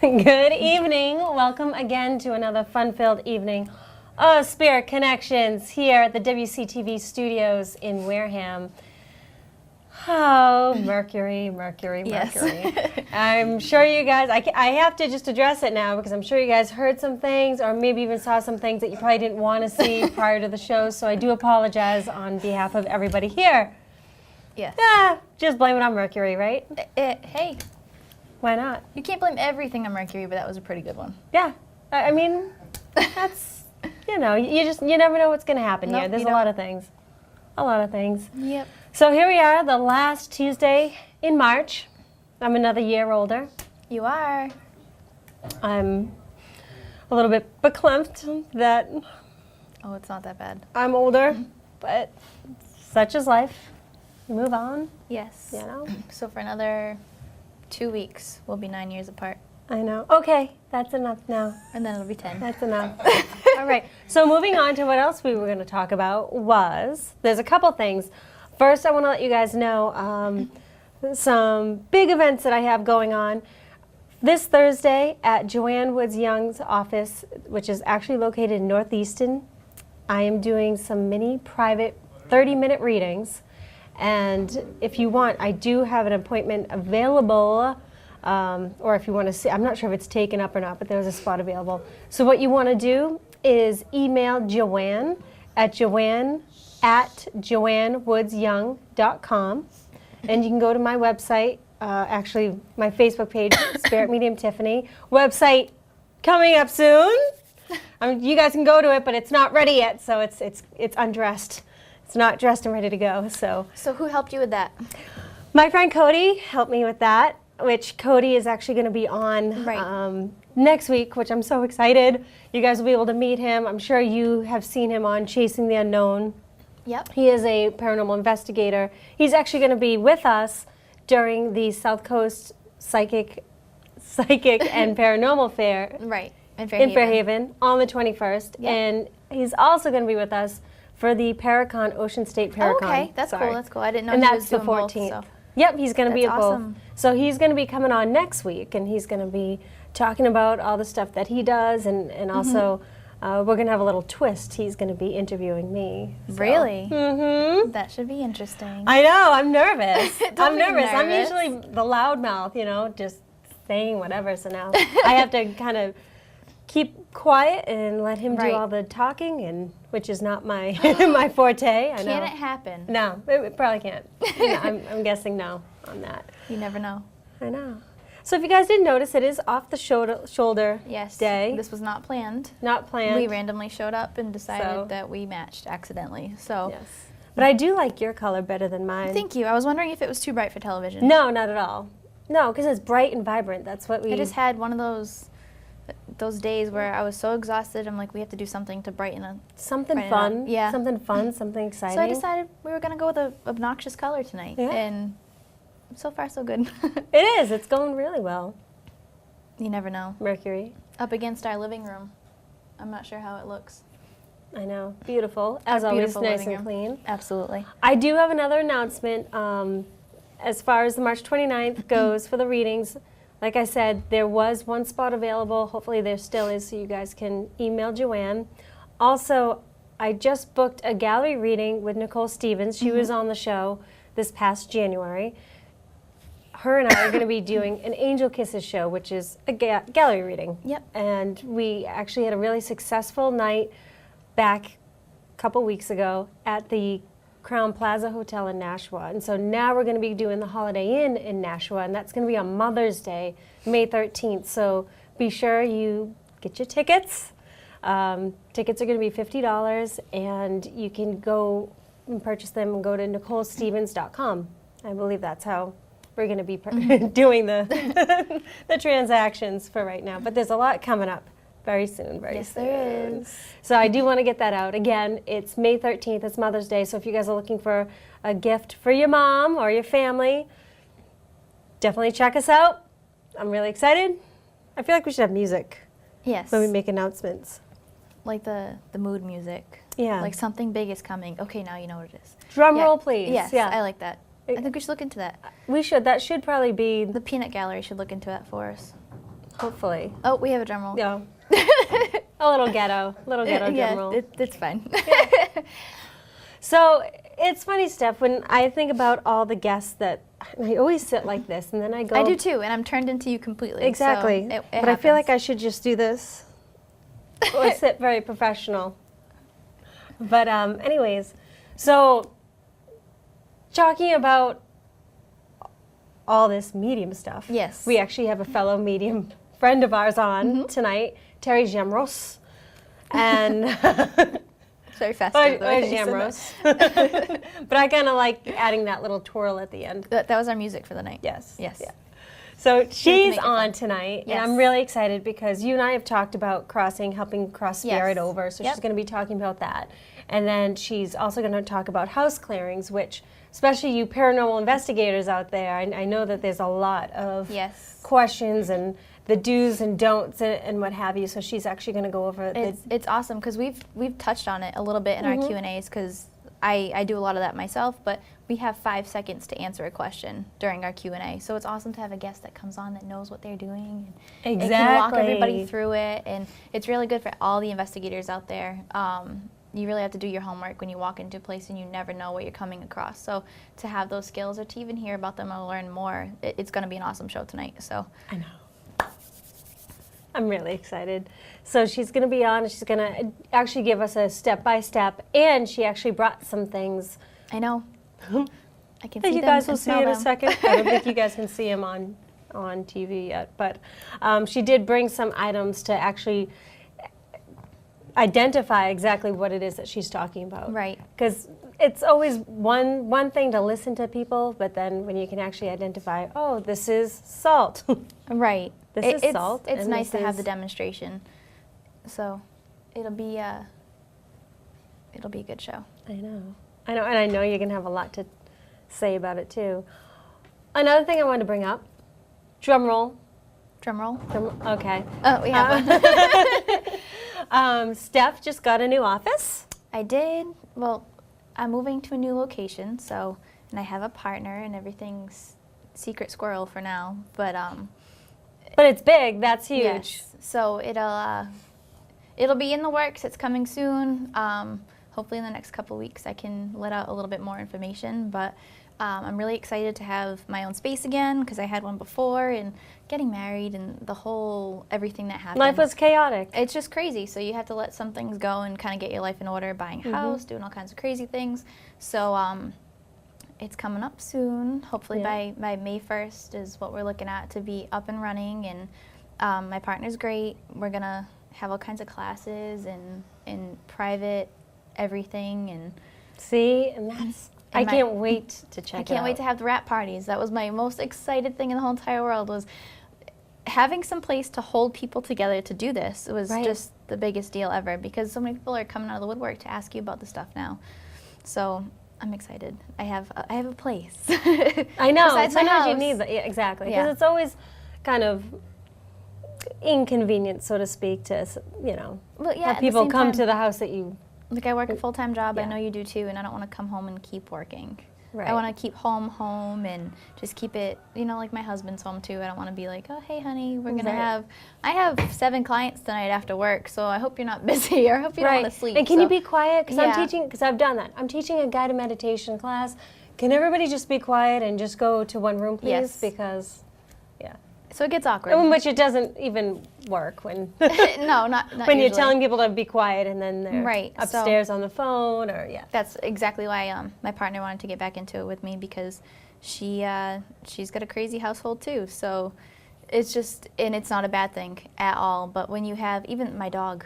Good evening. Welcome again to another fun-filled evening of Spirit Connections here at the WCTV studios in Wareham. Oh, Mercury. Yes. I'm sure you guys, I have to just address it now because I'm sure you guys heard some things or maybe even saw some things that you probably didn't want to see prior to the show, so I do apologize on behalf of everybody here. Yes. Just blame it on Mercury, right? Hey, Why not? you can't blame everything on Mercury, but that was a pretty good one. Yeah, I mean, that's, you never know what's going to happen Nope, here. There's you a lot of things. Yep. So here we are, the last Tuesday in March. I'm another year older. You are. I'm a little bit beklempt that Oh, it's not that bad. I'm older, but such is life. You move on, Yes. you know? So for another 2 weeks, we'll be 9 years apart. I know. Okay, that's enough now. And then it'll be 10. That's enough. All right. So moving on to what else we were going to talk about there's a couple things. First, I want to let you guys know some big events that I have going on. This Thursday at Joanne Woods Young's office, which is actually located in Northeaston, I am doing some mini private 30-minute readings. And if you want, I do have an appointment available. Or if you want to see, I'm not sure if it's taken up or not, but there's a spot available. So what you want to do is email Joanne at joannewoodsyoung.com, and you can go to my website, actually my Facebook page, Spirit Medium Tiffany. Website coming up soon. You guys can go to it, but it's not ready yet, so it's undressed. It's not dressed and ready to go. So who helped you with that? my friend Cody helped me with that, which Cody is actually going to be on next week, which I'm so excited. You guys will be able to meet him. I'm sure you have seen him on Chasing the Unknown. Yep. He is a paranormal investigator. He's actually going to be with us during the South Coast Psychic and Paranormal Fair Right. In Fairhaven on the 21st. Yep. And he's also going to be with us for the Paracon, Ocean State Paracon. Oh, okay. That's cool. That's cool. I didn't know And he that's was the doing both, 14th. so. Yep, he's going to be at That's awesome. both. So he's going to be coming on next week, and he's going to be talking about all the stuff that he does, and also we're going to have a little twist. He's going to be interviewing me. So. Really? Mm-hmm. That should be interesting. I know, I'm nervous. Don't be nervous. I'm usually the loudmouth, just saying whatever, so now I have to kind of keep quiet and let him do all the talking, and which is not my my forte. I know. Can it happen? No, it probably can't. I'm guessing no on that. You never know. I know. So if you guys didn't notice, it is off the shoulder Yes. day. This was not planned. Not planned. We randomly showed up and decided that we matched accidentally. So. Yes. But I do like your color better than mine. Thank you. I was wondering if it was too bright for television. No, not at all. No, because it's bright and vibrant. That's what we. I just had one of those days where I was so exhausted. I'm like, we have to do something to brighten up. Something Brighten fun. up. Yeah. Something fun. Something exciting. So I decided we were gonna go with an obnoxious color tonight. Yeah. And so far, so good. It is. It's going really well. You never know. Mercury. Up against our living room. I'm not sure how it looks. I know. Beautiful. As always, Beautiful nice living and room. clean. Absolutely. I do have another announcement. As far as the March 29th goes for the readings, like I said, there was one spot available. Hopefully there still is, so you guys can email Joanne. Also, I just booked a gallery reading with Nicole Stevens. She was on the show this past January. Her and I are going to be doing an Angel Kisses show, which is a gallery reading. Yep. And we actually had a really successful night back a couple weeks ago at the Crown Plaza Hotel in Nashua. And so now we're going to be doing the Holiday Inn in Nashua, and that's going to be on Mother's Day, May 13th. So be sure you get your tickets. Tickets are going to be $50, and you can go and purchase them and go to NicoleStevens.com. I believe that's how we're going to be doing the the transactions for right now. But there's a lot coming up very soon, Yes, soon. there is. So I do want to get that out. Again, it's May 13th. It's Mother's Day. So if you guys are looking for a gift for your mom or your family, definitely check us out. I'm really excited. I feel like we should have music Yes. when we make announcements. Like the mood music. Yeah. Like something big is coming. Okay, now you know what it is. Drum Yeah. roll, please. Yes, Yeah. I like that. I think we should look into that. We should. That should probably be. The Peanut Gallery should look into that for us. hopefully. Oh, we have a drum roll. Yeah. A little ghetto drum roll. It's fine. So it's funny, Steph, when I think about all the guests that, I always sit like this, and then I go. I do too, and I'm turned into you completely. Exactly. So it but I feel like happens. I should just do this. Or sit very professional. But anyways, so talking about all this medium stuff. Yes. We actually have a fellow medium friend of ours on tonight, Terri Jamros. And It's very festive. or Jamros. But I kind of like adding that little twirl at the end. That was our music for the night. Yes. Yes. Yeah. So she's make it on fun. tonight, Yes. and I'm really excited because you and I have talked about helping cross spirit Yes. over. So Yep. she's going to be talking about that. And then she's also going to talk about house clearings, which, especially you paranormal investigators out there, I know that there's a lot of Yes. questions and the do's and don'ts and what have you. So she's actually going to go over It's awesome because we've touched on it a little bit in our Q&As because I do a lot of that myself, but we have 5 seconds to answer a question during our Q&A. So it's awesome to have a guest that comes on that knows what they're doing. And it can walk everybody through it, and it's really good for all the investigators out there. You really have to do your homework when you walk into a place and you never know what you're coming across. So to have those skills or to even hear about them or learn more, it's going to be an awesome show tonight. So I know. I'm really excited. So she's going to be on, and she's going to actually give us a step-by-step, and she actually brought some things I know. I can that see you them guys will and see smell in a them. second. I don't think you guys can see them on TV yet, but she did bring some items to actually identify exactly what it is that she's talking about. Right. Because it's always one thing to listen to people, but then when you can actually identify, oh, this is salt. Right. This is salt, It's and nice this to have is- the demonstration. So it'll be a good show. I know, and I know you're gonna have a lot to say about it too. Another thing I wanted to bring up, drum roll. Drum roll. Okay. Oh, we have one. Steph just got a new office. I did. Well, I'm moving to a new location, so, and I have a partner, and everything's secret squirrel for now. But But it's big. That's huge. yes. So it'll be in the works. It's coming soon. Hopefully in the next couple weeks I can let out a little bit more information. But I'm really excited to have my own space again because I had one before, and getting married and the whole everything that happened. Life was chaotic. It's just crazy. So you have to let some things go and kind of get your life in order, buying a house, doing all kinds of crazy things. So it's coming up soon. Hopefully Yeah. by May 1st is what we're looking at to be up and running. And my partner's great. We're going to have all kinds of classes and private everything. And See, and that's. I And my- can't wait to check. I can't wait to have the wrap parties. That was my most excited thing in the whole entire world, was having some place to hold people together to do this. It was Right. just the biggest deal ever because so many people are coming out of the woodwork to ask you about the stuff now. So I'm excited. I have a place. I know. Besides my Sometimes you house. need that. Yeah, exactly. Because Yeah. it's always kind of inconvenient, so to speak, to Well, yeah, at have the people same come time, to the house that you. Like I work a full-time job. I Yeah. know you do too, and I don't want to come home and keep working. Right. I want to keep home and just keep it, like my husband's home too. I don't want to be like, oh, hey, honey, we're going to Right. I have 7 clients tonight after work, so I hope you're not busy or I hope you don't want to sleep. And can you So- be quiet? Because I'm Yeah. teaching. Because I've done that. I'm teaching a guided meditation class. Can everybody just be quiet and just go to one room, please? Yes. Because, yeah. So it gets awkward. Which it doesn't even work when No, not when you're usually. telling people to be quiet and then they're Right, so- upstairs on the phone or yeah. That's exactly why my partner wanted to get back into it with me, because she's got a crazy household too. So it's just, and it's not a bad thing at all. But when you have, even my dog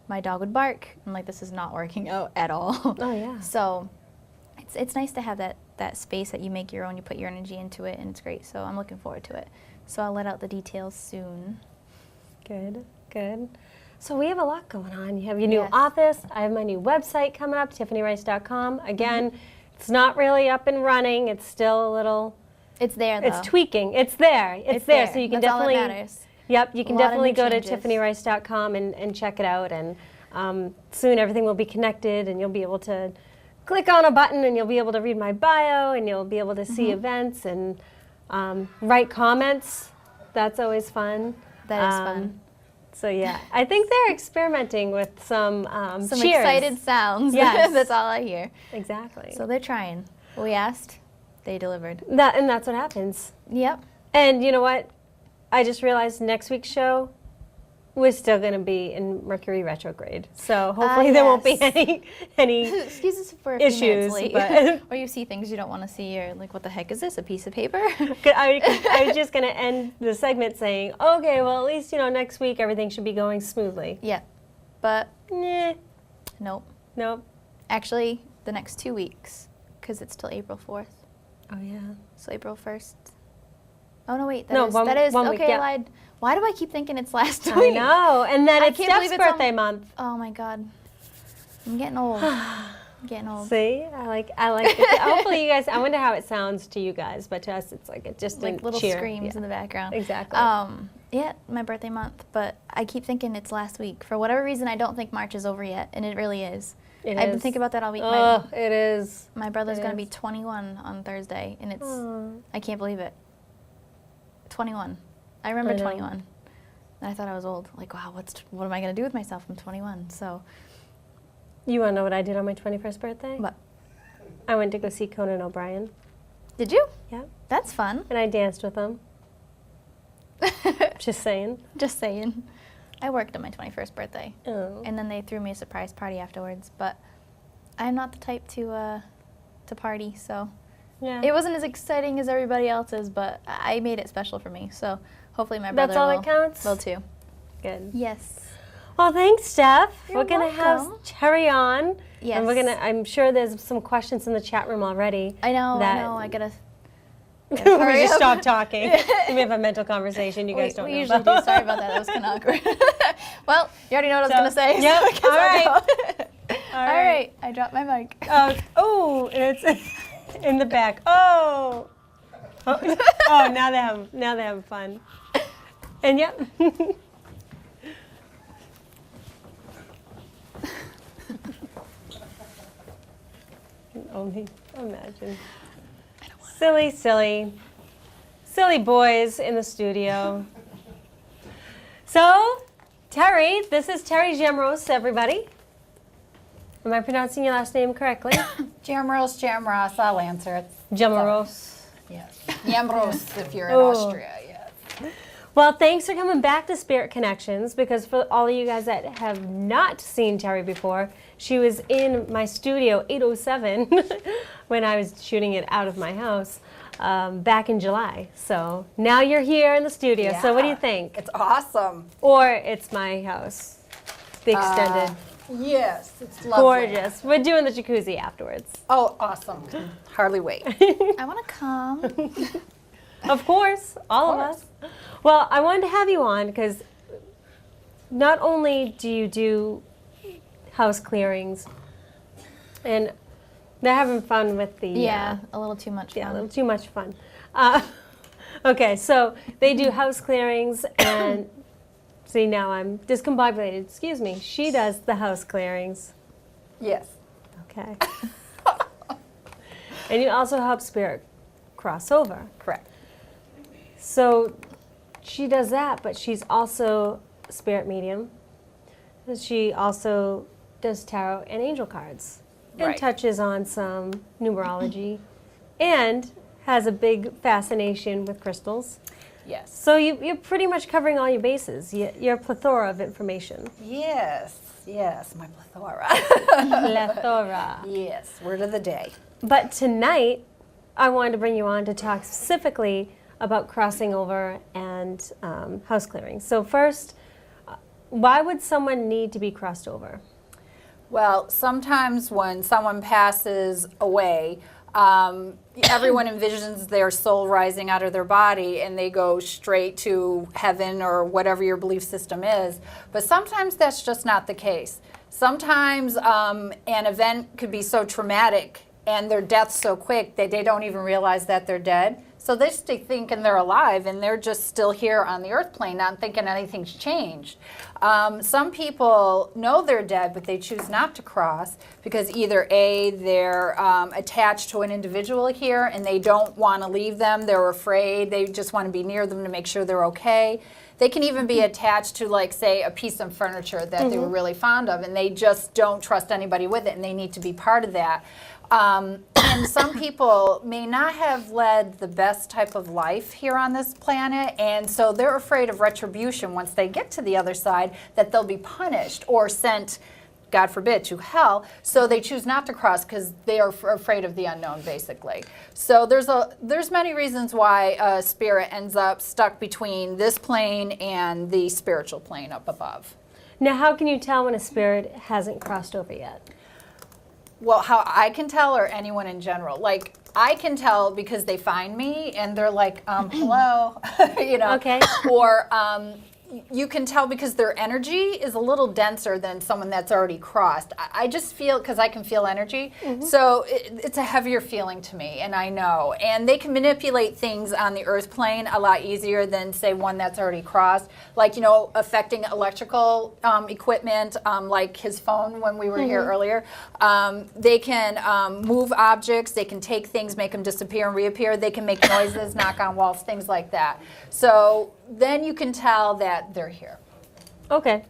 would bark. I'm like, this is not working out at all. Oh yeah. So it's nice to have that space that you make your own. You put your energy into it, and it's great. So I'm looking forward to it. So I'll let out the details soon. Good, good. So we have a lot going on. You have your new Yes. office. I have my new website coming up, tiffanyrice.com. Again, it's not really up and running. It's still a little, It's there though. it's tweaking. It's there. It's there. So you can That's all that definitely, matters. yep, you can A lot of definitely new go to changes. tiffanyrice.com and check it out. And soon everything will be connected and you'll be able to click on a button and you'll be able to read my bio and you'll be able to see events and write comments. That's always fun. That is fun. So yeah, I think they're experimenting with some Some cheers. excited sounds. Yes. That's all I hear. Exactly. So they're trying. We asked, they delivered. And that's what happens. Yep. And you know what? I just realized next week's show, we're still going to be in Mercury retrograde. So hopefully there won't be yes. any Excuse us for a few issues. minutes late. But Or you see things you don't want to see, or like, what the heck is this? A piece of paper? I was just going to end the segment saying, okay, well, at least, next week everything should be going smoothly. Yeah. But Nah, nope. nope. Actually, the next 2 weeks, because it's till April 4th. Oh, yeah. So April 1st. Oh, no, wait. No, That is one week, okay, yeah. I lied. Why do I keep thinking it's last week? I know. And then I it's can't Steph's believe it's birthday on- month. Oh, my God. I'm getting old. I'm getting old. See, I like it. Hopefully you guys, I wonder how it sounds to you guys, but to us it's like just Like a little cheer. screams Yeah. in the background. Exactly. Yeah, my birthday month, but I keep thinking it's last week. For whatever reason, I don't think March is over yet, and it really is. I've been thinking about that all week. Oh, it is. My brother's It going to be is. 21 on Thursday, and it's, Aw. I can't believe it. 21. I remember I know. 21. And I thought I was old. Like, wow, what am I going to do with myself? I'm 21. So, You want to know what I did on my 21st birthday? but I went to go see Conan O'Brien. did you? Yeah. That's fun. And I danced with him. Just saying. Just saying. I worked on my 21st birthday, Oh. and then they threw me a surprise party afterwards. But I'm not the type to party, so Yeah. it wasn't as exciting as everybody else's. But I made it special for me. So hopefully my brother That's all will, that counts? will too. Good. Yes. Well, thanks, Steph. You're we're gonna have welcome. Terri on. Yes. And I'm sure there's some questions in the chat room already. I know. that- I know. I gotta. we hurry just up. stop talking. We have a mental conversation you guys don't we know usually about. do. Sorry about that. That was kind of awkward. Well, you already know what I was So, gonna say. yep, So I guess all I'll right. go. All right. I dropped my mic. Oh, it's in the back. Oh, now they're having fun. And yep. Can only imagine. Silly boys in the studio. So, Terri, this is Terri Jamros, everybody. Am I pronouncing your last name correctly? Jamros, I'll answer it. Jamros. Yes. Jamros if you're in Oh. Austria, yes. Well, thanks for coming back to Spirit Connections, because for all of you guys that have not seen Terri before, she was in my studio 807 when I was shooting it out of my house back in July. So now you're here in the studio. So what do you Yeah. think? It's awesome. Or it's my house, the extended. Yes, it's lovely. Gorgeous. We're doing the jacuzzi afterwards. Oh, awesome. Hardly wait. I want to come. Of course, all of us. Well, I wanted to have you on because not only do you do house clearings, and they're having fun with the Yeah, a little too much yeah, a fun. little too much fun. Okay, so they do house clearings, and see, now I'm discombobulated. Excuse me. She does the house clearings. Yes. Okay. And you also help Spirit cross over. Correct. So she does that, but she's also a spirit medium. She also does tarot and angel cards and Right. touches on some numerology and has a big fascination with crystals. Yes. So you're pretty much covering all your bases. You're a plethora of information. Yes. Yes, my plethora. Plethora. Yes, word of the day. But tonight, I wanted to bring you on to talk specifically about crossing over and house clearing. So first, why would someone need to be crossed over? Well, sometimes when someone passes away, everyone envisions their soul rising out of their body and they go straight to heaven or whatever your belief system is. But sometimes that's just not the case. Sometimes an event could be so traumatic and their death's so quick that they don't even realize that they're dead. So they stay thinking they're alive and they're just still here on the earth plane, not thinking anything's changed. Some people know they're dead, but they choose not to cross because either A, they're attached to an individual here and they don't want to leave them, they're afraid, they just want to be near them to make sure they're okay. They can even be attached to, like, say, a piece of furniture that they were really fond of, and they just don't trust anybody with it, and they need to be part of that. And some people may not have led the best type of life here on this planet, and so they're afraid of retribution once they get to the other side, that they'll be punished or sent, God forbid, to hell. So they choose not to cross because they are afraid of the unknown, basically. So there's many reasons why a spirit ends up stuck between this plane and the spiritual plane up above. Now, how can you tell when a spirit hasn't crossed over yet? Well, how I can tell, or anyone in general? Like, I can tell because they find me and they're like, hello, you know. Okay. Or you can tell because their energy is a little denser than someone that's already crossed. I just feel, because I can feel energy, so it's a heavier feeling to me, and I know. And they can manipulate things on the earth plane a lot easier than, say, one that's already crossed. Like, you know, affecting electrical equipment, like his phone when we were here earlier. They can move objects, they can take things, make them disappear and reappear. They can make noises, knock on walls, things like that. So then you can tell that they're here. Okay.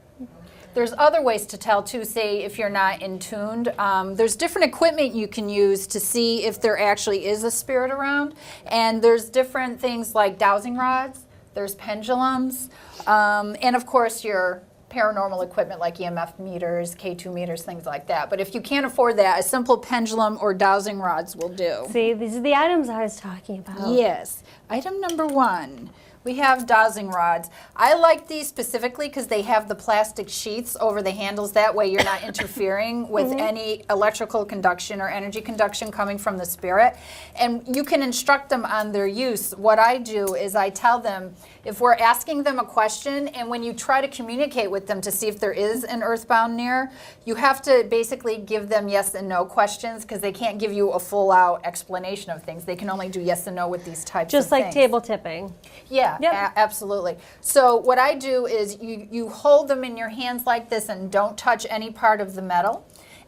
There's other ways to tell too, say if you're not in tuned. There's different equipment you can use to see if there actually is a spirit around. And there's different things like dowsing rods, there's pendulums, and of course your paranormal equipment like EMF meters, K2 meters, things like that. But if you can't afford that, a simple pendulum or dowsing rods will do. See, these are the items I was talking about. Yes. Item number 1. We have dowsing rods. I like these specifically because they have the plastic sheaths over the handles. That way you're not interfering with any electrical conduction or energy conduction coming from the spirit. And you can instruct them on their use. What I do is I tell them, if we're asking them a question, and when you try to communicate with them to see if there is an earthbound near, you have to basically give them yes and no questions because they can't give you a full out explanation of things. They can only do yes and no with these types of Just like things. table tipping. Yeah, Yep. absolutely. So what I do is you hold them in your hands like this and don't touch any part of the metal.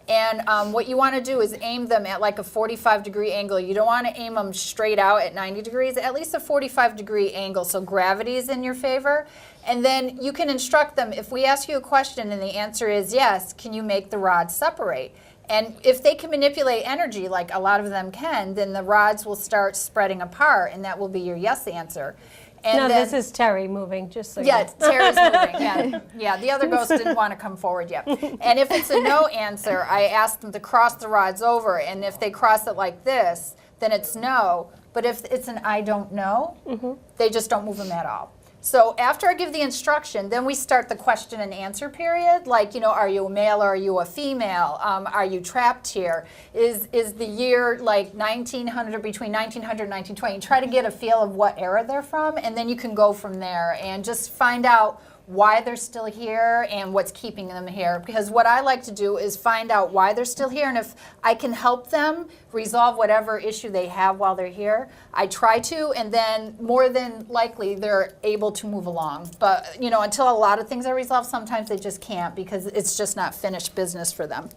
And what you want to do is aim them at like a 45-degree angle. You don't want to aim them straight out at 90 degrees, at least a 45-degree angle, so gravity is in your favor. And then you can instruct them, if we ask you a question and the answer is yes, can you make the rods separate? And if they can manipulate energy, like a lot of them can, then the rods will start spreading apart, and that will be your yes answer. And No, then, this is Terry moving, just so yeah, you know. Terry's moving. Yeah, the other ghost didn't want to come forward yet. And if it's a no answer, I ask them to cross the rods over, and if they cross it like this, then it's no. But if it's an I don't know, they just don't move them at all. So after I give the instruction, then we start the question and answer period. Like, you know, are you a male or are you a female? Are you trapped here? Is the year like 1900, between 1900 and 1920? Try to get a feel of what era they're from, and then you can go from there and just find out why they're still here and what's keeping them here. Because what I like to do is find out why they're still here, and if I can help them resolve whatever issue they have while they're here, I try to, and then more than likely they're able to move along. But you know, until a lot of things are resolved, sometimes they just can't because it's just not finished business for them.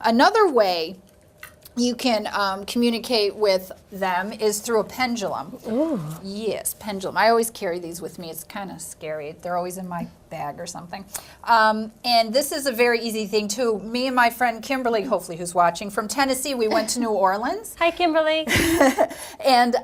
Another way you can communicate with them is through a pendulum. Ooh. Yes, pendulum. I always carry these with me. It's kind of scary. They're always in my bag or something. And this is a very easy thing too. Me and my friend Kimberly, hopefully who's watching, from Tennessee, we went to New Orleans. Hi, Kimberly. And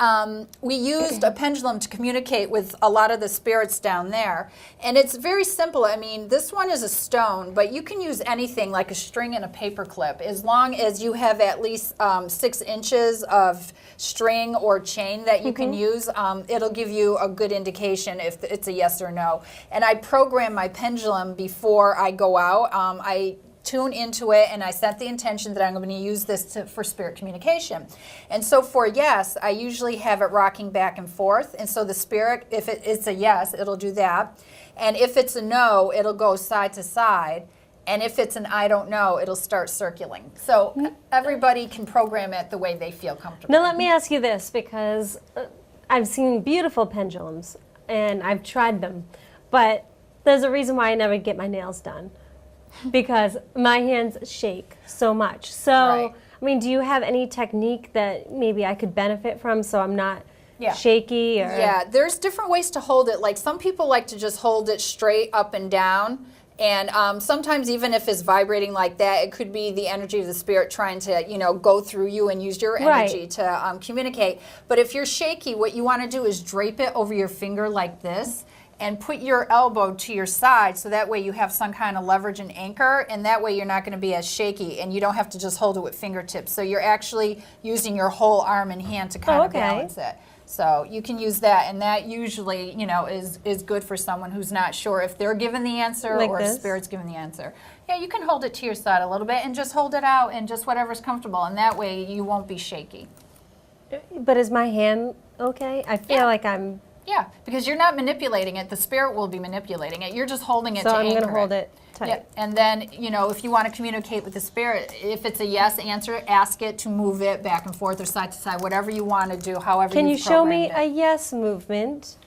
we used a pendulum to communicate with a lot of the spirits down there. And it's very simple. I mean, this one is a stone, but you can use anything like a string and a paper clip as long as you have at least 6 inches of string or chain that you can use. It'll give you a good indication if it's a yes or no. And I program my pendulum before I go out. I tune into it and I set the intention that I'm going to use this for spirit communication. And so for yes, I usually have it rocking back and forth. And so the spirit, if it's a yes, it'll do that. And if it's a no, it'll go side to side. And if it's an I don't know, it'll start circling. So everybody can program it the way they feel comfortable. Now let me ask you this, because I've seen beautiful pendulums and I've tried them, but there's a reason why I never get my nails done, because my hands shake so much. So, Right. I mean, do you have any technique that maybe I could benefit from so I'm not Yeah. shaky or? Yeah, there's different ways to hold it. Like some people like to just hold it straight up and down. And sometimes even if it's vibrating like that, it could be the energy of the spirit trying to, go through you and use your energy to communicate. But if you're shaky, what you want to do is drape it over your finger like this and put your elbow to your side so that way you have some kind of leverage and anchor, and that way you're not going to be as shaky and you don't have to just hold it with fingertips. So you're actually using your whole arm and hand to kind of balance it. So you can use that, and that usually, is good for someone who's not sure if they're given the answer or if spirit's given the answer. Yeah, you can hold it to your side a little bit and just hold it out and just whatever's comfortable, and that way you won't be shaky. But is my hand okay? I feel like I'm... Yeah, because you're not manipulating it. The spirit will be manipulating it. You're just holding it to So anchor I'm going to hold it tight. Yeah. And then, if you want to communicate with the spirit, if it's a yes answer, ask it to move it back and forth or side to side, whatever you want to do, however Can you show me programmed a yes movement?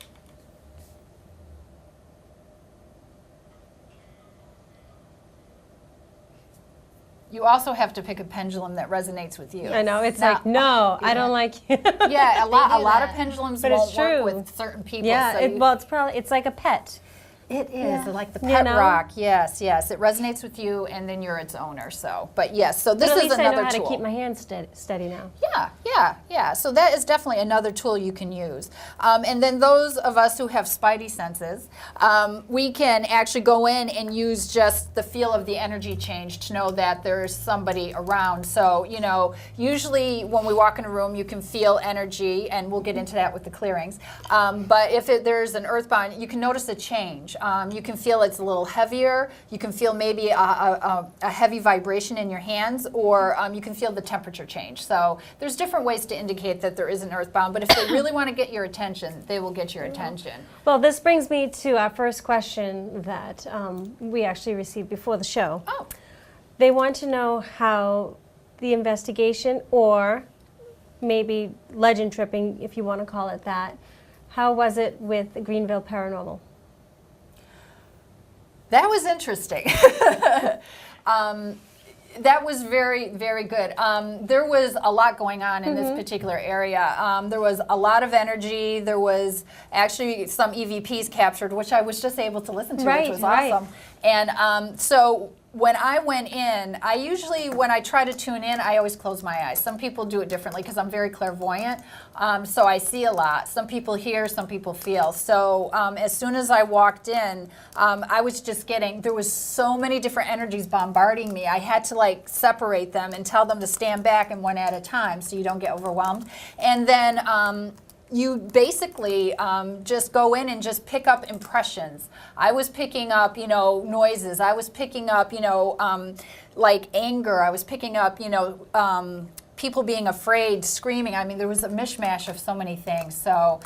You also have to pick a pendulum that resonates with you. I know, it's Now- like, no, I don't like you. Yeah, a lot that. of pendulums But it's won't work true. with certain people. Yeah, so it's like a pet. it is Yeah. like the You pet know? rock. Yes, yes, it resonates with you, and then you're its owner. So, but yes, so this But at is least I another know how tool. to keep my hands steady now. Yeah. So that is definitely another tool you can use. And then those of us who have spidey senses, we can actually go in and use just the feel of the energy change to know that there's somebody around. So, usually when we walk in a room, you can feel energy, and we'll get into that with the clearings. But if there's an earthbound, you can notice a change. You can feel it's a little heavier. You can feel maybe a heavy vibration in your hands, or you can feel the temperature change. So there's different ways to indicate that there is an earthbound, but if they really want to get your attention, they will get your attention. Well, this brings me to our first question that we actually received before the show. Oh, They want to know how the investigation, or maybe legend tripping, if you want to call it that, how was it with Greenville Paranormal? that was interesting. That was very, very good. There was a lot going on in this particular area. There was a lot of energy. There was actually some EVPs captured, which I was just able to listen to, which was awesome. And so when I went in, I usually, when I try to tune in, I always close my eyes. Some people do it differently because I'm very clairvoyant, so I see a lot. Some people hear, some people feel. So as soon as I walked in, I was just there was so many different energies bombarding me. I had to separate them and tell them to stand back and one at a time so you don't get overwhelmed. And then you basically just go in and just pick up impressions. I was picking up, noises. I was picking up, like anger. I was picking up, people being afraid, screaming. I mean, there was a mishmash of so many things. So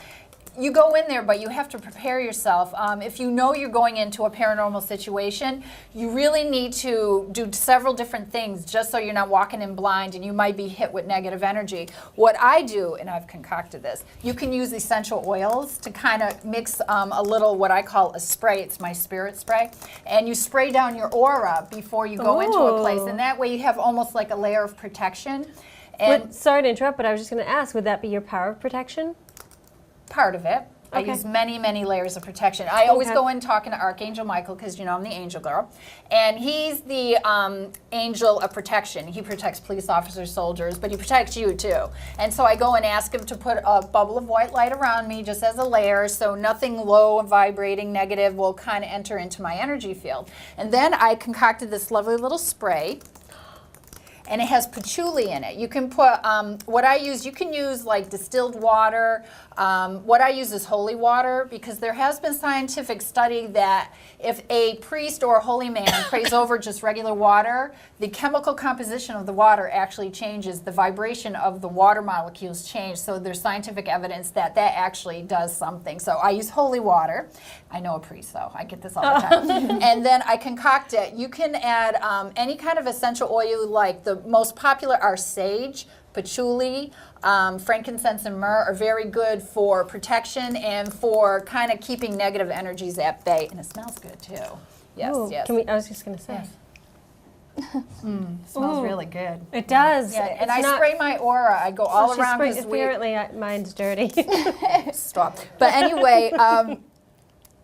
you go in there, but you have to prepare yourself. If you know you're going into a paranormal situation, you really need to do several different things just so you're not walking in blind and you might be hit with negative energy. What I do, and I've concocted this, you can use essential oils to kind of mix a little what I call a spray. It's my spirit spray. And you spray down your aura before you go into a place. And that way you have almost like a layer of protection. And Sorry to interrupt, but I was just going to ask, would that be your power of protection? part of it. I Okay. use many, many layers of protection. I always Okay. go in talking to Archangel Michael because, I'm the angel girl. And he's the angel of protection. He protects police officers, soldiers, but he protects you too. And so I go and ask him to put a bubble of white light around me just as a layer so nothing low and vibrating negative will kind of enter into my energy field. And then I concocted this lovely little spray. And it has patchouli in it. You can put, what I use, you can use like distilled water. What I use is holy water because there has been scientific study that if a priest or a holy man prays over just regular water, the chemical composition of the water actually changes. The vibration of the water molecules change. So there's scientific evidence that that actually does something. So I use holy water. I know a priest, though. I get this all the time. And then I concoct it. You can add any kind of essential oil, like the most popular are sage, patchouli, frankincense, and myrrh are very good for protection and for kind of keeping negative energies at bay. And it smells good, too. Yes, Ooh, yes. I was just going to say. Yes. Smells really good. It does. Yeah, and It's I not- spray my aura. I go all She around sprays- because apparently mine's dirty. stop. But anyway,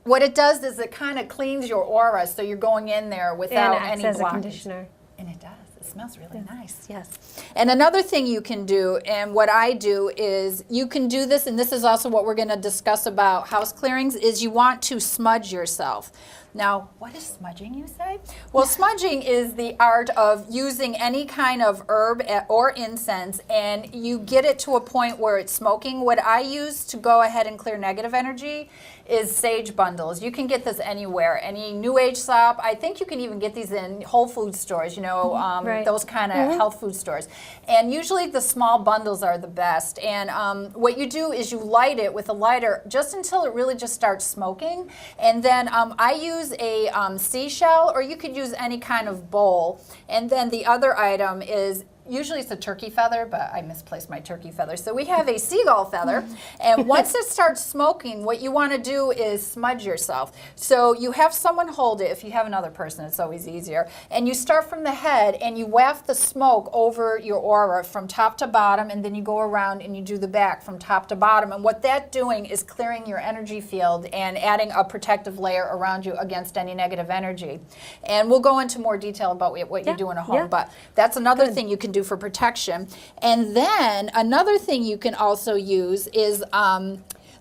what it does is it kind of cleans your aura, so you're going in there without and acts any as a blockage. conditioner. And it does. It smells really nice. Yes. And another thing you can do, and what I do is you can do this, and this is also what we're going to discuss about house clearings, is you want to smudge yourself. Now, what is smudging, you say? Well, smudging is the art of using any kind of herb or incense, and you get it to a point where it's smoking. What I use to go ahead and clear negative energy is sage bundles. You can get this anywhere, any New Age shop. I think you can even get these in Whole Food stores, you know, Right. those kind of health food stores. And usually the small bundles are the best. And what you do is you light it with a lighter just until it really just starts smoking. And then I use a seashell, or you could use any kind of bowl. And then the other item is, usually it's a turkey feather, but I misplaced my turkey feather. So we have a seagull feather. And once it starts smoking, what you want to do is smudge yourself. So you have someone hold it. If you have another person, it's always easier. And you start from the head and you waft the smoke over your aura from top to bottom, and then you go around and you do the back from top to bottom. And what that's doing is clearing your energy field and adding a protective layer around you against any negative energy. And we'll go into more detail about what you do in a home, yeah. but that's another thing you can do for protection. And then another thing you can also use is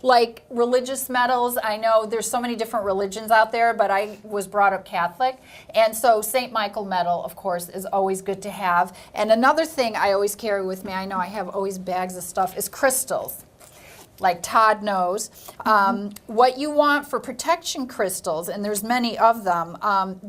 like religious metals. I know there's so many different religions out there, but I was brought up Catholic. And so St. Michael metal, of course, is always good to have. And another thing I always carry with me, I know I have always bags of stuff, is crystals. Like Todd knows, what you want for protection crystals, and there's many of them.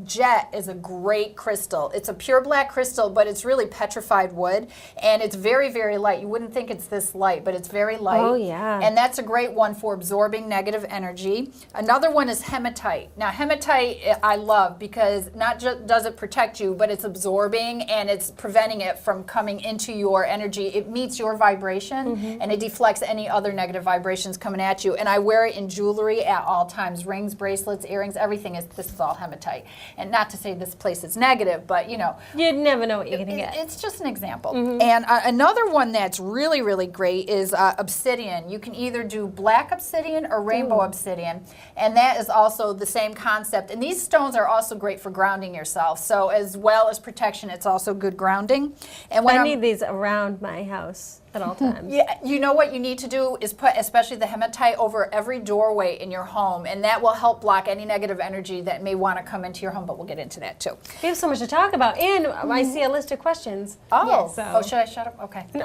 Jet is a great crystal. It's a pure black crystal, but it's really petrified wood, and it's very, very light. You wouldn't think it's this light, but it's very light. Oh, yeah. And that's a great one for absorbing negative energy. Another one is hematite. Now, hematite I love because not just does it protect you, but it's absorbing and it's preventing it from coming into your energy. It meets your vibration, and it deflects any other negative vibrations coming at you. And I wear it in jewelry at all times, rings, bracelets, earrings, everything this is all hematite. And not to say this place is negative, but you know, You'd never know what you're going to get. it's just an example. And another one that's really, really great is obsidian. You can either do black obsidian or rainbow obsidian, and that is also the same concept. And these stones are also great for grounding yourself. So as well as protection, it's also good grounding. And when I I'm- need these around my house at all times. yeah, you know what you need to do is put, especially the hematite, over every doorway in your home, and that will help block any negative energy that may want to come into your home, but we'll get into that too. We have so much to talk about, and I see a list of questions. Oh, So- oh, should I shut up? Okay. Go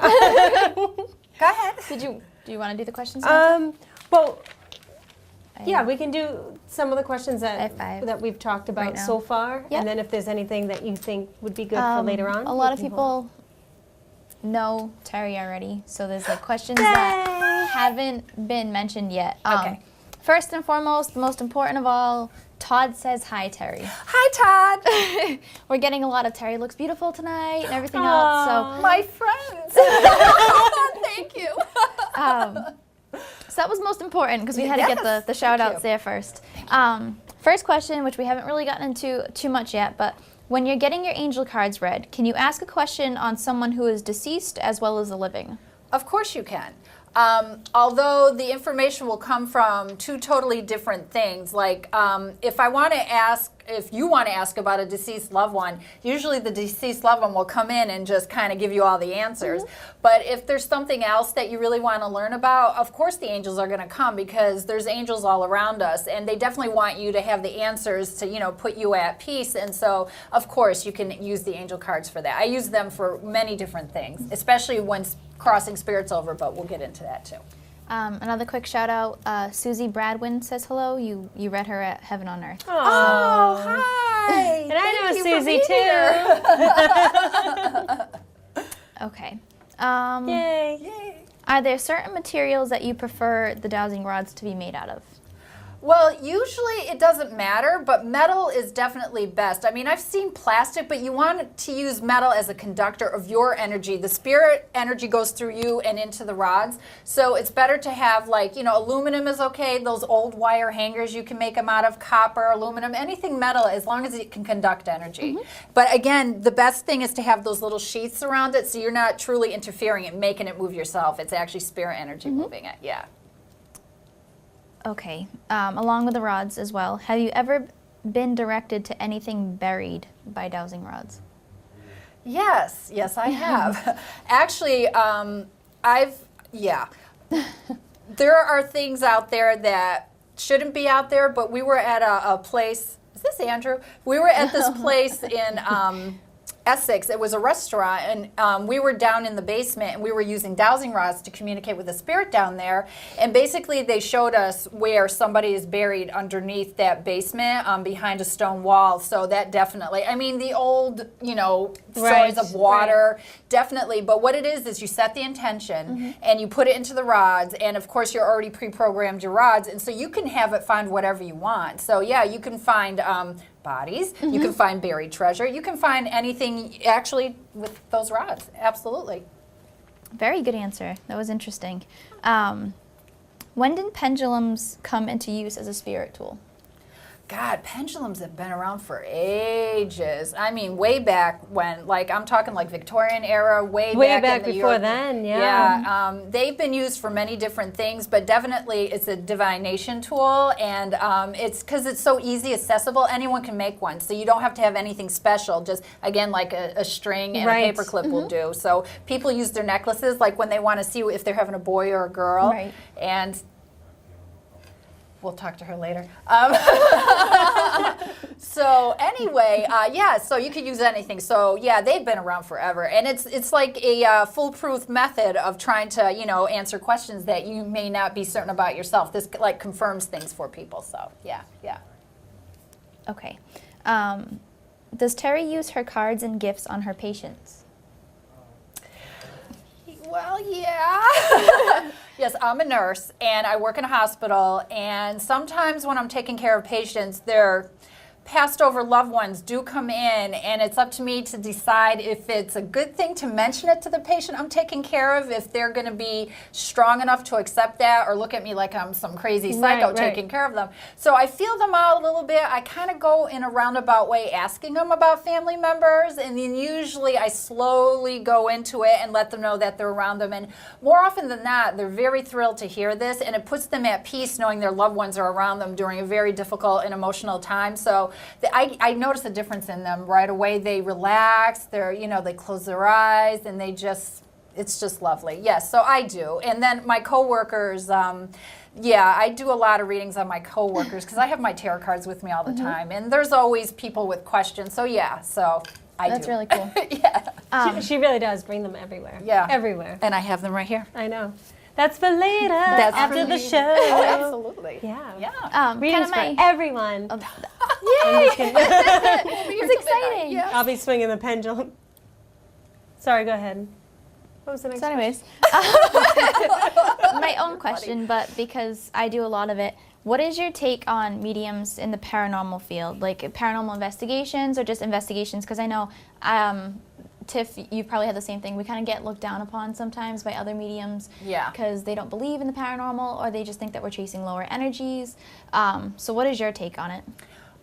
ahead. Do you want to do the questions? Samantha? Well, yeah, we can do some of the questions I have five that we've talked about right now. so far, Yep. and then if there's anything that you think would be good for later on. A lot we of can people know Terri already, so there's like questions that haven't been mentioned yet. Okay. First and foremost, the most important of all, Todd says hi, Terri. Hi, Todd. We're getting a lot of Terri looks beautiful tonight and everything else. So My friends. Thank you. So that was most important because we had to get Yes, the shout thank outs you. there first. First question, which we haven't really gotten into too much yet, but when you're getting your angel cards read, can you ask a question on someone who is deceased as well as a living? Of course you can. Although the information will come from two totally different things. Like if you want to ask about a deceased loved one, usually the deceased loved one will come in and just kind of give you all the answers. But if there's something else that you really want to learn about, of course the angels are going to come because there's angels all around us, and they definitely want you to have the answers to, you know, put you at peace. And so, of course, you can use the angel cards for that. I use them for many different things, especially when crossing spirits over, but we'll get into that too. Another quick shout out, Susie Bradwin says hello. You read her at Heaven on Earth. Oh, hi. And I know Thank you for Susie being here. Okay. Yay. Yay. Are there certain materials that you prefer the dowsing rods to be made out of? Well, usually it doesn't matter, but metal is definitely best. I mean, I've seen plastic, but you want to use metal as a conductor of your energy. The spirit energy goes through you and into the rods. So it's better to have, like, you know, aluminum is okay. Those old wire hangers, you can make them out of copper, aluminum, anything metal, as long as it can conduct energy. But again, the best thing is to have those little sheaths around it so you're not truly interfering and making it move yourself. It's actually spirit energy moving it, yeah. Okay, along with the rods as well, have you ever been directed to anything buried by dowsing rods? Yes, I have. Actually, there are things out there that shouldn't be out there, but we were at a place, is this Andrew? We were at this place in Essex. It was a restaurant, and we were down in the basement, and we were using dowsing rods to communicate with the spirit down there. And basically, they showed us where somebody is buried underneath that basement, behind a stone wall. So that definitely, I mean, the old, you know, stories of water, definitely. But what it is you set the intention, and you put it into the rods, and of course, you're already pre-programmed your rods, and so you can have it find whatever you want. So yeah, you can find bodies, you can find buried treasure, you can find anything actually with those rods, absolutely. Very good answer. That was interesting. When did pendulums come into use as a spirit tool? God, pendulums have been around for ages. I mean, way back when, like, I'm talking like Victorian era, way back in the before then, Yeah, they've been used for many different things, but definitely it's a divination tool, and it's because it's so easy accessible. Anyone can make one, so you don't have to have anything special. Just, again, like a string and a paper clip will do. So people use their necklaces, like when they want to see if they're having a boy or a girl, and we'll talk to her later. So anyway, yeah, so you could use anything. So yeah, they've been around forever, and it's like a foolproof method of trying to, you know, answer questions that you may not be certain about yourself. This like confirms things for people. So yeah. Okay. Does Terri use her cards and gifts on her patients? Well, yeah. Yes, I'm a nurse, and I work in a hospital, and sometimes when I'm taking care of patients, their passed over loved ones do come in, and it's up to me to decide if it's a good thing to mention it to the patient I'm taking care of, if they're going to be strong enough to accept that or look at me like I'm some crazy psycho taking care of them. So I feel them out a little bit. I kind of go in a roundabout way asking them about family members, and then usually I slowly go into it and let them know that they're around them. And more often than not, they're very thrilled to hear this, and it puts them at peace knowing their loved ones are around them during a very difficult and emotional time. So I notice a difference in them right away. They relax, they close their eyes, and it's just lovely. Yes, so I do. And then my coworkers, I do a lot of readings on my coworkers because I have my tarot cards with me all the time, and there's always people with questions. So yeah, I do. That's really cool. Yeah. She really does bring them everywhere. Yeah. Everywhere. And I have them right here. I know. That's for later. That's after for the later. show. Oh, absolutely. Yeah. Yeah. Readings for Yay! everyone. It's exciting. Yeah. I'll be swinging the pendulum. Sorry, go ahead. What was the next So anyways, my own question, but because I do a lot of it, what is your take on mediums in the paranormal field, like paranormal investigations or just investigations? Because I know, Tiff, you probably have the same thing. We kind of get looked down upon sometimes by other mediums because they don't believe in the paranormal or they just think that we're chasing lower energies. So what is your take on it?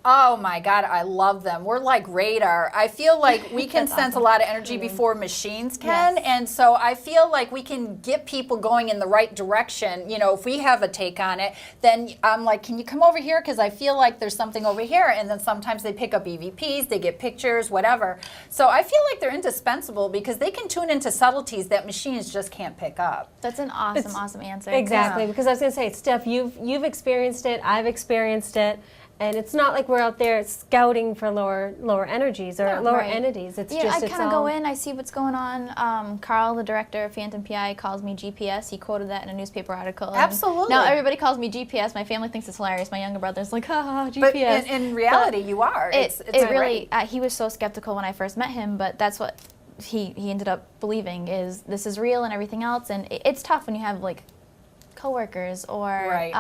Oh my God, I love them. We're like radar. I feel like we can sense awesome. a lot of energy before machines can. Yes. And so I feel like we can get people going in the right direction. You know, if we have a take on it, then I'm like, can you come over here? Because I feel like there's something over here. And then sometimes they pick up EVPs, they get pictures, whatever. So I feel like they're indispensable because they can tune into subtleties that machines just can't pick up. That's an awesome answer. Exactly, because I was going to say, Steph, you've experienced it, I've experienced it. And it's not like we're out there scouting for lower energies or lower entities. It's yeah, just I kind of go in, I see what's going on. Carl, the director of Phantom PI, calls me GPS. He quoted that in a newspaper article. Absolutely. Now everybody calls me GPS. My family thinks it's hilarious. My younger brother's like, haha, GPS. But in reality, you are. It really, he was so skeptical when I first met him, but that's what he ended up believing is this is real and everything else. And it's tough when you have like coworkers or Right.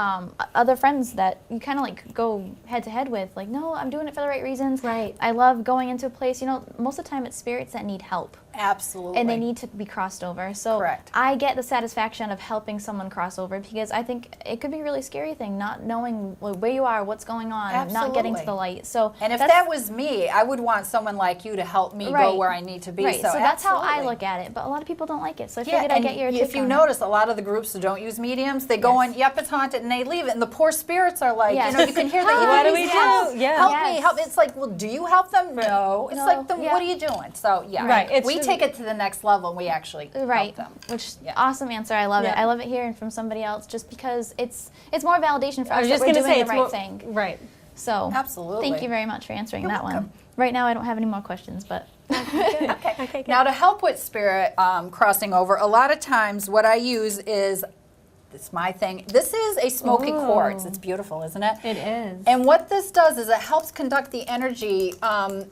other friends that you kind of like go head to head with. Like, no, I'm doing it for the right reasons. Right. I love going into a place. You know, most of the time it's spirits that need help. Absolutely. And they need to be crossed over. So Correct. I get the satisfaction of helping someone cross over because I think it could be a really scary thing, not knowing where you are, what's going on, not getting to Absolutely. the light. So And if that's- that was me, I would want someone like you to help me go Right. where I need to be. right. So that's how I absolutely. look at it. But a lot of people don't like it. So I Yeah, figured I'd and get your if take you on it. notice, a lot of the groups that don't use mediums, they go Yes. in, yep, it's haunted, and they leave it. And the poor spirits are like, Yes. you know, you can hear the What do EVPs, we do? help, Yeah. help me, Yes. help. It's like, well, do you help them? No. It's No. like, Yeah. what are you doing? So, yeah, Right. It's we just- take it to the next level, and we actually Right, help them. which Yeah. awesome answer. I love it. Yeah. I love it hearing from somebody else just because it's more validation for I us was that just we're going to doing say the it's right more, thing. right. So Absolutely. thank you very much for answering You're that welcome. one. Right now I don't have any more questions, but Okay. good. Now, to help with spirit crossing over, a lot of times what I use is, it's my thing. This is a smoky Ooh. quartz. It's beautiful, isn't it? It is. And what this does is it helps conduct the energy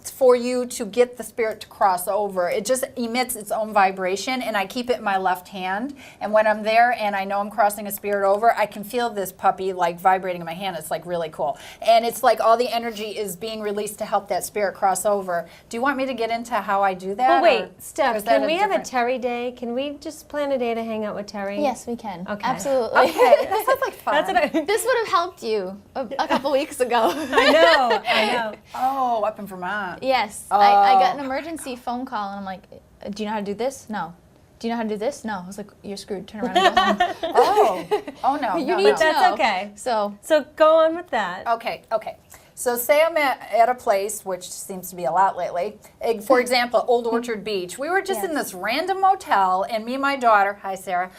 for you to get the spirit to cross over. It just emits its own vibration, and I keep it in my left hand. And when I'm there and I know I'm crossing a spirit over, I can feel this puppy like vibrating in my hand. It's like really cool. And it's like all the energy is being released to help that spirit cross over. Do you want me to get into how I do that? Well, or- wait, or is Steph, that can we have a different- Terry day? Can we just plan a day to hang out with Terry? yes, we can. Okay. Absolutely. Okay, that sounds like fun. That's what I, This would have helped you a couple weeks ago. I know. I know. Oh, up in Vermont. Yes. Oh. I got an emergency phone call and I'm like, do you know how to do this? No. Do you know how to do this? No. I was like, you're screwed. Turn around and go home. Oh no. You no, need no. to That's know. okay. So So go on with that. Okay. So say I'm at a place, which seems to be a lot lately. For example, Old Orchard Beach. We were just in Yes. this random motel, and me and my daughter, hi Sarah,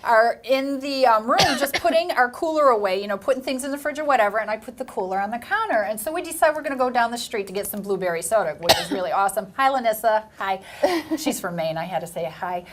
are in the room just putting our cooler away, you know, putting things in the fridge or whatever, and I put the cooler on the counter. And so we decide we're going to go down the street to get some blueberry soda, which is really awesome. Hi, Lanissa. Hi. She's from Maine. I had to say hi.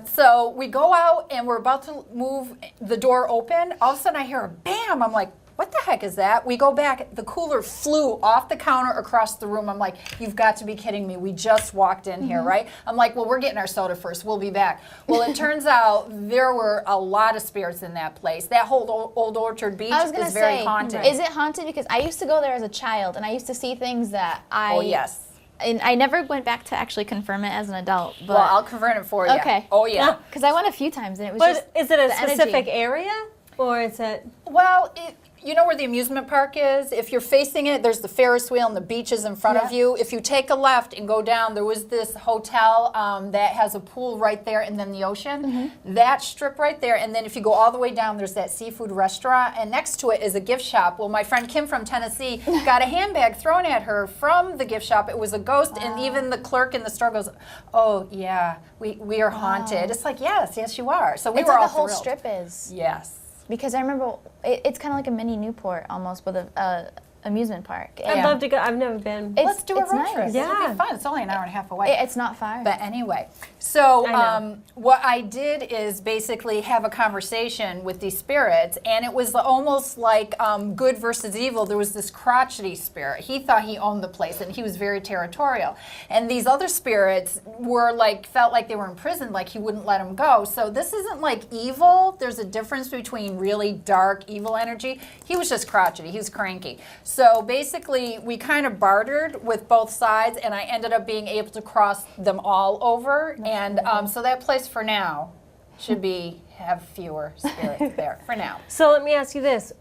So we go out, and we're about to move the door open. All of a sudden, I hear a bam. I'm like, what the heck is that? We go back, the cooler flew off the counter across the room. I'm like, you've got to be kidding me. We just walked in here, right? I'm like, well, we're getting our soda first. We'll be back. Well, it turns out there were a lot of spirits in that place. That whole Old Orchard Beach I was gonna is very say, haunted. is it haunted? Because I used to go there as a child and I used to see things that Oh, yes. And I never went back to actually confirm it as an adult. But Well, I'll confirm it for you. Okay. Oh, yeah. Because I went a few times and it was just But is it a the energy. specific area or is it? Well, you know where the amusement park is? If you're facing it, there's the Ferris wheel and the beach is in front of Yeah. you. If you take a left and go down, there was this hotel that has a pool right there and then the ocean. That strip right there. And then if you go all the way down, there's that seafood restaurant. And next to it is a gift shop. Well, my friend Kim from Tennessee got a handbag thrown at her from the gift shop. It was a ghost. And even the clerk in the store goes, oh, yeah, we are haunted. It's like, yes, you are. So we It's were like all the whole thrilled. strip is. Yes. Because I remember it's kind of like a mini Newport almost with a amusement park. I'd And love to go. I've never been. Let's do a it's road nice. trip. It'll Yeah. be fun. It's only an hour and a half away. It's not far. But anyway, so I know. what I did is basically have a conversation with these spirits, and it was almost like good versus evil. There was this crotchety spirit. He thought he owned the place, and he was very territorial. And these other spirits were like, felt like they were imprisoned, like he wouldn't let them go. So this isn't like evil. There's a difference between really dark, evil energy. He was just crotchety. He was cranky. So basically, we kind of bartered with both sides, and I ended up being able to cross them all over. And so that place for now should have fewer spirits there for now. So let me ask you this.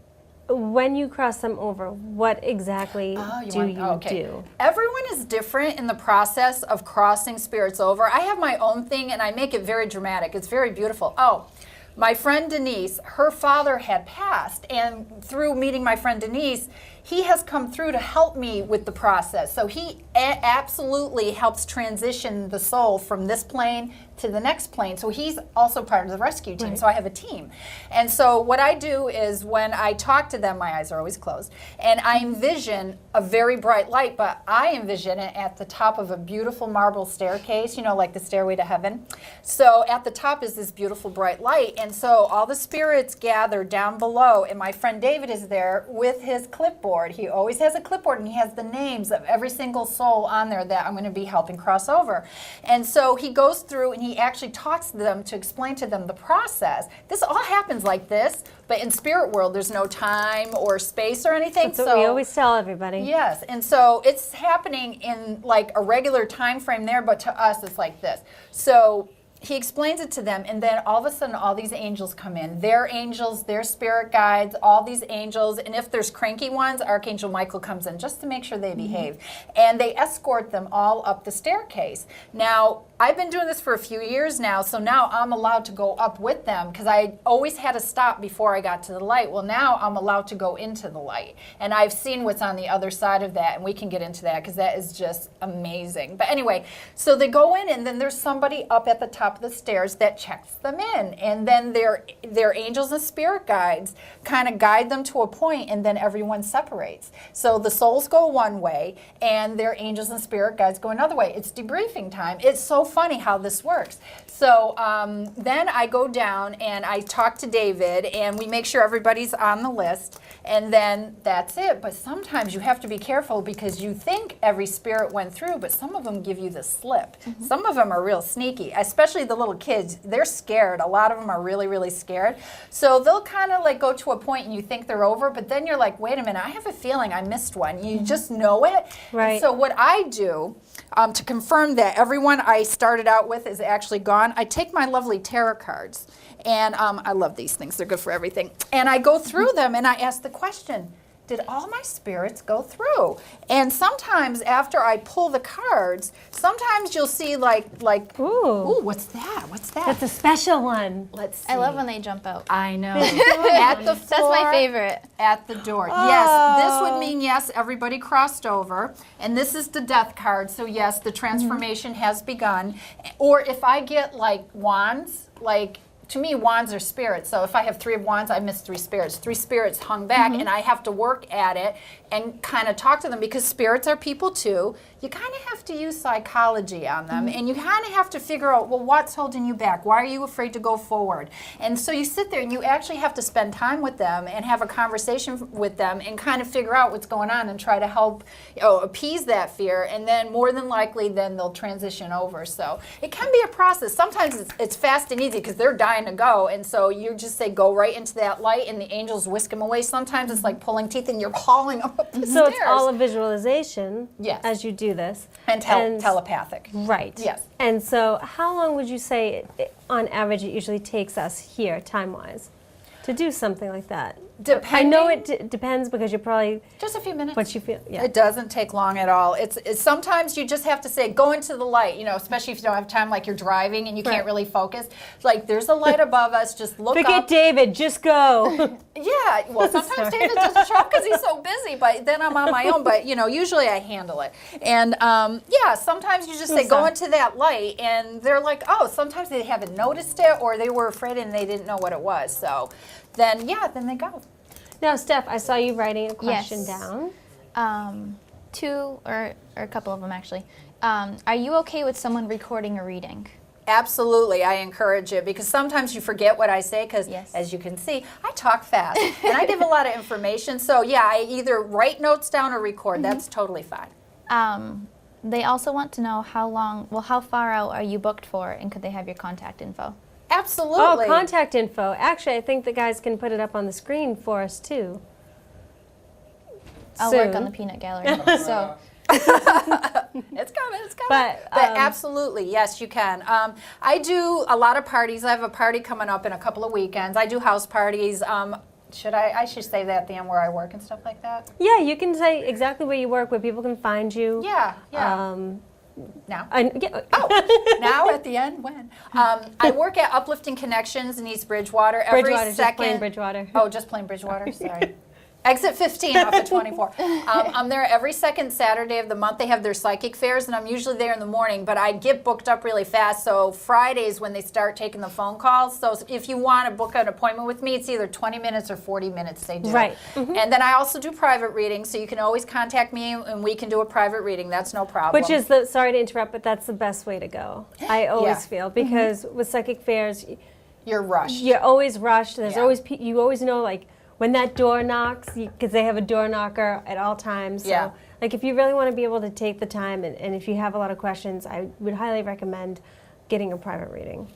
When you cross them over, what exactly do you do? Everyone is different in the process of crossing spirits over. I have my own thing, and I make it very dramatic. It's very beautiful. Oh, my friend Denise, her father had passed, and through meeting my friend Denise, he has come through to help me with the process. So he absolutely helps transition the soul from this plane to the next plane. So he's also part of the rescue team. Right. So I have a team. And so what I do is when I talk to them, my eyes are always closed, and I envision a very bright light, but I envision it at the top of a beautiful marble staircase, you know, like the stairway to heaven. So at the top is this beautiful bright light. And so all the spirits gather down below, and my friend David is there with his clipboard. clipboard. He always has a clipboard, and he has the names of every single soul on there that I'm going to be helping cross over. And so he goes through and he actually talks to them to explain to them the process. This all happens like this, but in spirit world, there's no time or space or anything. That's what we always tell everybody. Yes, and so it's happening in like a regular time frame there, but to us, it's like this. So he explains it to them, and then all of a sudden, all these angels come in. Their angels, their spirit guides, all these angels, and if there's cranky ones, Archangel Michael comes in just to make sure they behave. And they escort them all up the staircase. Now, I've been doing this for a few years now, so now I'm allowed to go up with them because I always had to stop before I got to the light. Well, now I'm allowed to go into the light. And I've seen what's on the other side of that, and we can get into that because that is just amazing. But anyway, so they go in, and then there's somebody up at the top of the stairs that checks them in. And then their angels and spirit guides kind of guide them to a point, and then everyone separates. So the souls go one way, and their angels and spirit guides go another way. It's debriefing time. It's so funny how this works. So then I go down and I talk to David, and we make sure everybody's on the list, and then that's it. But sometimes you have to be careful because you think every spirit went through, but some of them give you the slip. Some of them are real sneaky, especially the little kids. They're scared. A lot of them are really, really scared. So they'll kind of like go to a point and you think they're over, but then you're like, wait a minute, I have a feeling I missed one. You just know it. Right. And so what I do to confirm that everyone I started out with is actually gone, I take my lovely tarot cards, and I love these things. They're good for everything. And I go through them and I ask the question, did all my spirits go through? And sometimes after I pull the cards, sometimes you'll see like ooh, what's that? What's that? That's a special one. Let's see. I love when they jump out. I know. At the That's my favorite. At the door. Yes, this would mean yes, everybody crossed over. And this is the death card. So yes, the transformation has begun. Or if I get like wands, like to me, wands are spirits. So if I have 3 of wands, I miss 3 spirits. 3 spirits hung back, and I have to work at it and kind of talk to them because spirits are people too. You kind of have to use psychology on them, and you kind of have to figure out, well, what's holding you back? Why are you afraid to go forward? And so you sit there and you actually have to spend time with them and have a conversation with them and kind of figure out what's going on and try to help appease that fear. And then more than likely, then they'll transition over. So it can be a process. Sometimes it's fast and easy because they're dying to go, and so you just say go right into that light and the angels whisk them away. Sometimes it's like pulling teeth and you're hauling them up the stairs. So it's all a visualization Yes. as you do this. And telepathic. Right. Yes. And so how long would you say, on average, it usually takes us here, time-wise, to do something like that? I know it depends because you're probably Just a few minutes. what you feel. Yeah. It doesn't take long at all. It's sometimes you just have to say, go into the light, especially if you don't have time, like you're driving and you can't really focus. Like, there's a light above us, just look Forget up. David, just go. Yeah, well, sometimes David doesn't show up because he's so busy, but then I'm on my own. But, usually I handle it. And, sometimes you just say, go into that light, and they're like, oh, sometimes they haven't noticed it, or they were afraid and they didn't know what it was. So then they go. Now, Steph, I saw you writing a question Yes. down. 2 or a couple of them actually. Are you okay with someone recording a reading? Absolutely, I encourage it because sometimes you forget what I say because, as you can see, I talk fast and I give a lot of information. So yeah, I either write notes down or record. That's totally fine. They also want to know how far out are you booked for, and could they have your contact info? Absolutely. Oh, contact info. Actually, I think the guys can put it up on the screen for us, too. I'll work on the peanut gallery. So It's coming. But absolutely, yes, you can. I do a lot of parties. I have a party coming up in a couple of weekends. I do house parties. I should say that at the end where I work and stuff like that? Yeah, you can say exactly where you work, where people can find you. Yeah. Now? Now at the end? When? I work at Uplifting Connections in East Bridgewater. Just plain Bridgewater. Oh, just plain Bridgewater? Sorry. Exit 15 off of 24. I'm there every second Saturday of the month. They have their psychic fairs, and I'm usually there in the morning, but I get booked up really fast, so Fridays when they start taking the phone calls. So if you want to book an appointment with me, it's either 20 minutes or 40 minutes they do. Right. And then I also do private readings, so you can always contact me, and we can do a private reading. That's no problem. Which is sorry to interrupt, but that's the best way to go. I always feel, because with psychic fairs, you're rushed. You're always rushed. There's always you always know, like, when that door knocks, because they have a door knocker at all times. So, Yeah. like if you really want to be able to take the time and if you have a lot of questions, I would highly recommend getting a private reading.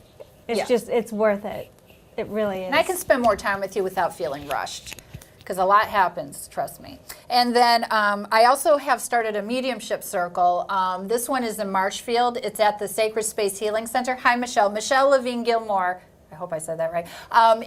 It's Yeah. it's worth it. It really is. And I can spend more time with you without feeling rushed, because a lot happens, trust me. And then I also have started a mediumship circle. This one is in Marshfield. It's at the Sacred Space Healing Center. Hi, Michelle. Michelle Levine Gilmore, I hope I said that right,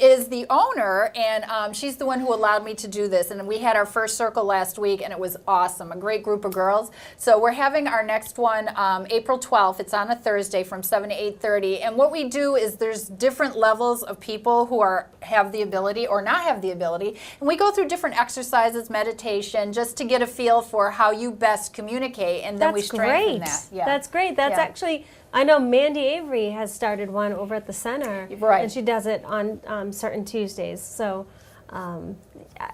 is the owner, and she's the one who allowed me to do this. And we had our first circle last week, and it was awesome. A great group of girls. So we're having our next one April 12th. It's on a Thursday from 7 to 8:30. And what we do is there's different levels of people who have the ability or not have the ability. And we go through different exercises, meditation, just to get a feel for how you best communicate. And then we strengthen that. Yeah. That's great. That's Yeah. actually, I know Mandy Avery has started one over at the center. Right. And she does it on certain Tuesdays. So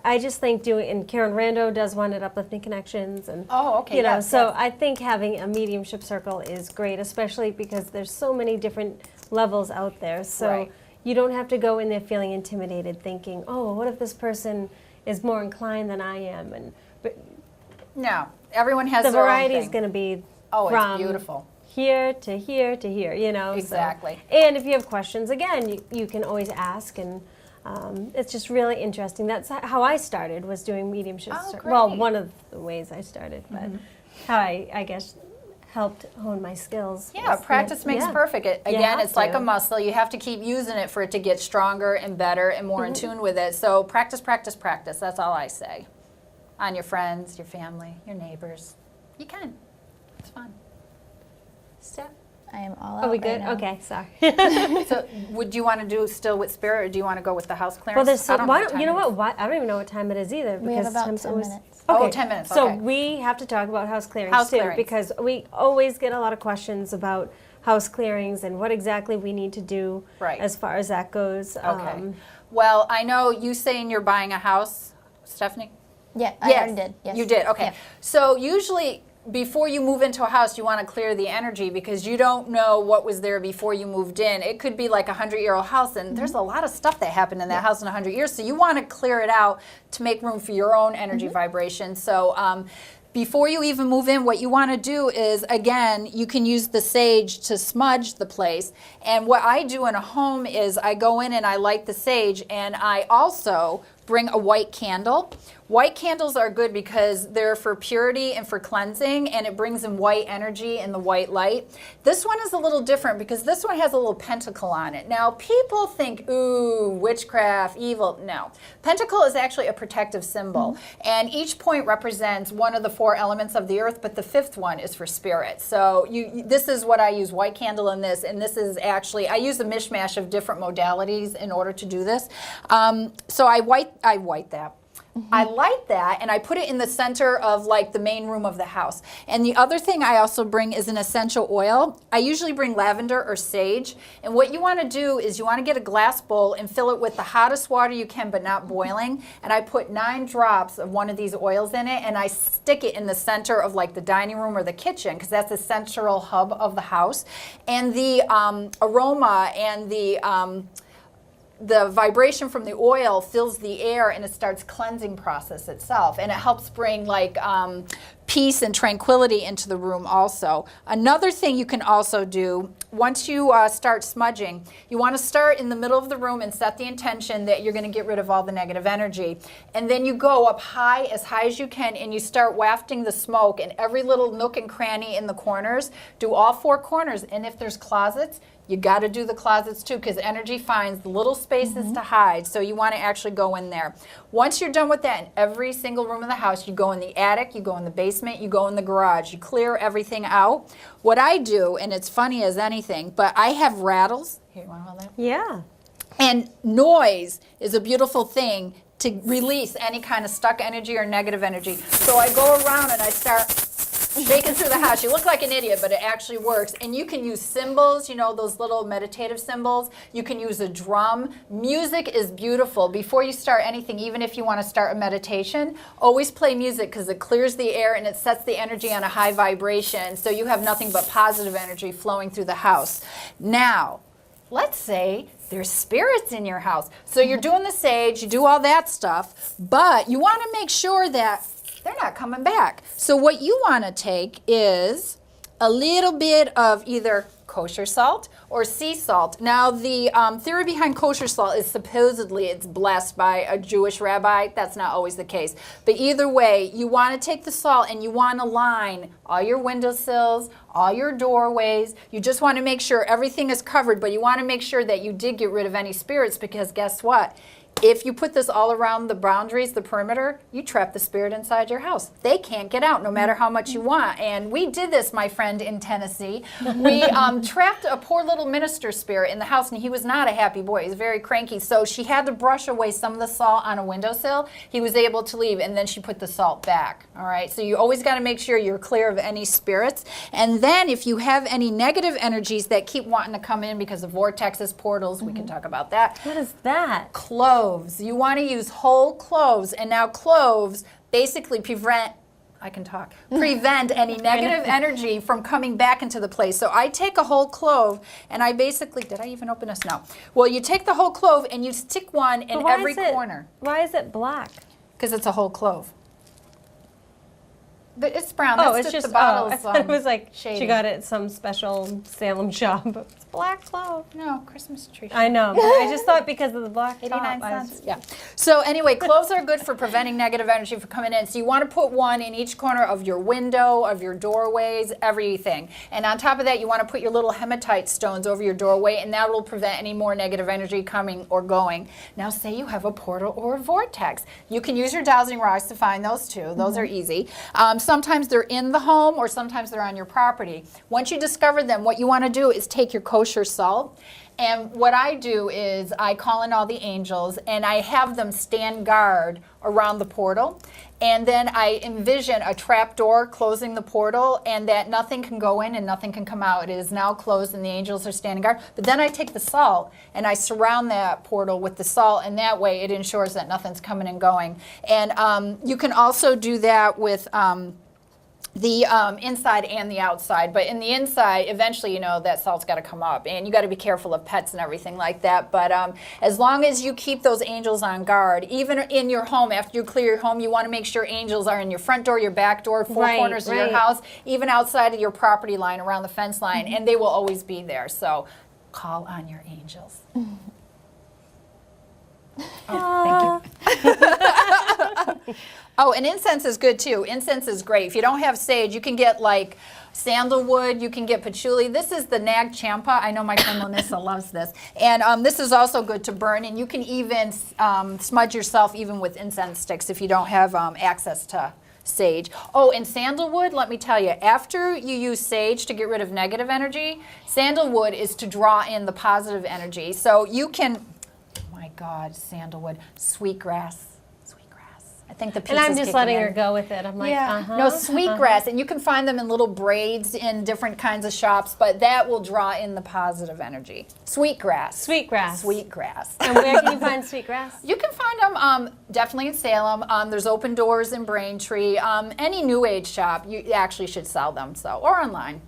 I just think and Karen Rando does one at Uplifting Connections. And, Oh, okay, You know, yes, so yes. I think having a mediumship circle is great, especially because there's so many different levels out there. So Right. you don't have to go in there feeling intimidated, thinking, oh, what if this person is more inclined than I am? But No, everyone has the their own variety is thing. going to be Oh, it's from beautiful. here to here to here, you know. so- Exactly. and if you have questions, again, you can always ask, and it's just really interesting. That's how I started, was doing mediumship. Oh, Well, great. one of the ways I started, but how I guess helped hone my skills. Yeah, was- practice makes yeah. perfect. Again, have it's like to. a muscle. You have to keep using it for it to get stronger and better and more in tune with it. So practice, practice, practice. That's all I say. On your friends, your family, your neighbors. You can. It's fun. Steph? I am all out Are we right good? now. Okay, sorry. So would you want to do still with spirit, or do you want to go with the house clearance? Well, there's I don't know why what don't, you time know it is. what? I don't even know what time it is either. We have because about time's 10 always- minutes. Oh, 10 minutes, So okay. we have to talk about house clearings House too, clearings. because we always get a lot of questions about house clearings and what exactly we need to do Right. as far as that goes. Okay. Well, I know you saying you're buying a house, Stephanie? Yeah, I already did. Yes. You did, okay. Yeah. So usually, before you move into a house, you want to clear the energy, because you don't know what was there before you moved in. It could be like a 100-year-old house, and there's a lot of stuff that happened in that house in 100 years. So you want to clear it out to make room for your own energy vibration. So before you even move in, what you want to do is, again, you can use the sage to smudge the place. And what I do in a home is I go in and I light the sage, and I also bring a white candle. White candles are good because they're for purity and for cleansing, and it brings in white energy and the white light. This one is a little different because this one has a little pentacle on it. Now, people think, ooh, witchcraft, evil. No. Pentacle is actually a protective symbol, and each point represents one of the 4 elements of the earth, but the 5th one is for spirit. So this is what I use, white candle in this, and this is actually, I use a mishmash of different modalities in order to do this. So I light that. I light that, and I put it in the center of like the main room of the house. And the other thing I also bring is an essential oil. I usually bring lavender or sage. And what you want to do is you want to get a glass bowl and fill it with the hottest water you can, but not boiling. And I put 9 drops of one of these oils in it, and I stick it in the center of like the dining room or the kitchen, because that's the central hub of the house. And the aroma and the vibration from the oil fills the air, and it starts cleansing process itself, and it helps bring like peace and tranquility into the room also. Another thing you can also do, once you start smudging, you want to start in the middle of the room and set the intention that you're going to get rid of all the negative energy, and then you go up high as you can, and you start wafting the smoke in every little nook and cranny in the corners. Do all 4 corners, and if there's closets, you got to do the closets too, because energy finds the little spaces to hide, so you want to actually go in there. Once you're done with that, in every single room in the house, you go in the attic, you go in the basement, you go in the garage, you clear everything out. What I do, and it's funny as anything, but I have rattles. Here, you want to hold that? Yeah. And noise is a beautiful thing to release any kind of stuck energy or negative energy. So I go around and I start shaking through the house. You look like an idiot, but it actually works. And you can use cymbals, you know, those little meditative cymbals. You can use a drum. Music is beautiful. Before you start anything, even if you want to start a meditation, always play music, because it clears the air and it sets the energy on a high vibration. So you have nothing but positive energy flowing through the house. Now, let's say there's spirits in your house. So you're doing the sage, you do all that stuff, but you want to make sure that they're not coming back. So what you want to take is a little bit of either kosher salt or sea salt. Now the theory behind kosher salt is supposedly it's blessed by a Jewish rabbi. That's not always the case. But either way, you want to take the salt and you want to line all your windowsills, all your doorways. You just want to make sure everything is covered, but you want to make sure that you did get rid of any spirits, because guess what? If you put this all around the boundaries, the perimeter, you trap the spirit inside your house. They can't get out no matter how much you want. And we did this, my friend, in Tennessee. We trapped a poor little minister spirit in the house, and he was not a happy boy. He was very cranky. So she had to brush away some of the salt on a windowsill. He was able to leave, and then she put the salt back. All right, so you always got to make sure you're clear of any spirits. And then if you have any negative energies that keep wanting to come in because of vortexes, portals, we can talk about that. What is that? Cloves. You want to use whole cloves, and now cloves basically prevent any negative energy from coming back into the place. So I take a whole clove, and I basically, did I even open this? No. Well, you take the whole clove and you stick one in every corner. Why is it black? Because it's a whole clove. But it's brown. Oh, That's it's just the bottle's, I thought it was like shady. she got it at some special Salem shop. It's black clove. No, Christmas tree. I know. But I just thought because of the black 89 top. I was- cents. Yeah. So anyway, cloves are good for preventing negative energy from coming in. So you want to put one in each corner of your window, of your doorways, everything. And on top of that, you want to put your little hematite stones over your doorway, and that will prevent any more negative energy coming or going. Now, say you have a portal or a vortex. You can use your dowsing rods to find those too. Those are easy. Sometimes they're in the home, or sometimes they're on your property. Once you discover them, what you want to do is take your kosher salt, and what I do is I call in all the angels, and I have them stand guard around the portal, and then I envision a trap door closing the portal, and that nothing can go in and nothing can come out. It is now closed and the angels are standing guard. But then I take the salt and I surround that portal with the salt, and that way it ensures that nothing's coming and going. And you can also do that with the inside and the outside. But in the inside, eventually, you know, that salt's got to come up, and you got to be careful of pets and everything like that. But as long as you keep those angels on guard, even in your home, after you clear your home, you want to make sure angels are in your front door, your back door, four corners of your house, even outside of your property line, around the fence line, and they will always be there. So call on your angels. Oh, thank you. Oh, and incense is good too. Incense is great. If you don't have sage, you can get like sandalwood, you can get patchouli. This is the Nag Champa. I know my friend Lanissa loves this. And this is also good to burn, and you can even smudge yourself even with incense sticks if you don't have access to sage. Oh, and sandalwood, let me tell you, after you use sage to get rid of negative energy, sandalwood is to draw in the positive energy. So you can, oh my God, sandalwood, sweetgrass. I think the pizza's And I'm just letting in. her go with it. I'm like, No, sweetgrass, and you can find them in little braids in different kinds of shops, but that will draw in the positive energy. Sweetgrass. Sweetgrass. Sweetgrass. And where can you find sweetgrass? You can find them definitely in Salem. There's Open Doors in Braintree. Any New Age shop, you actually should sell them, or online.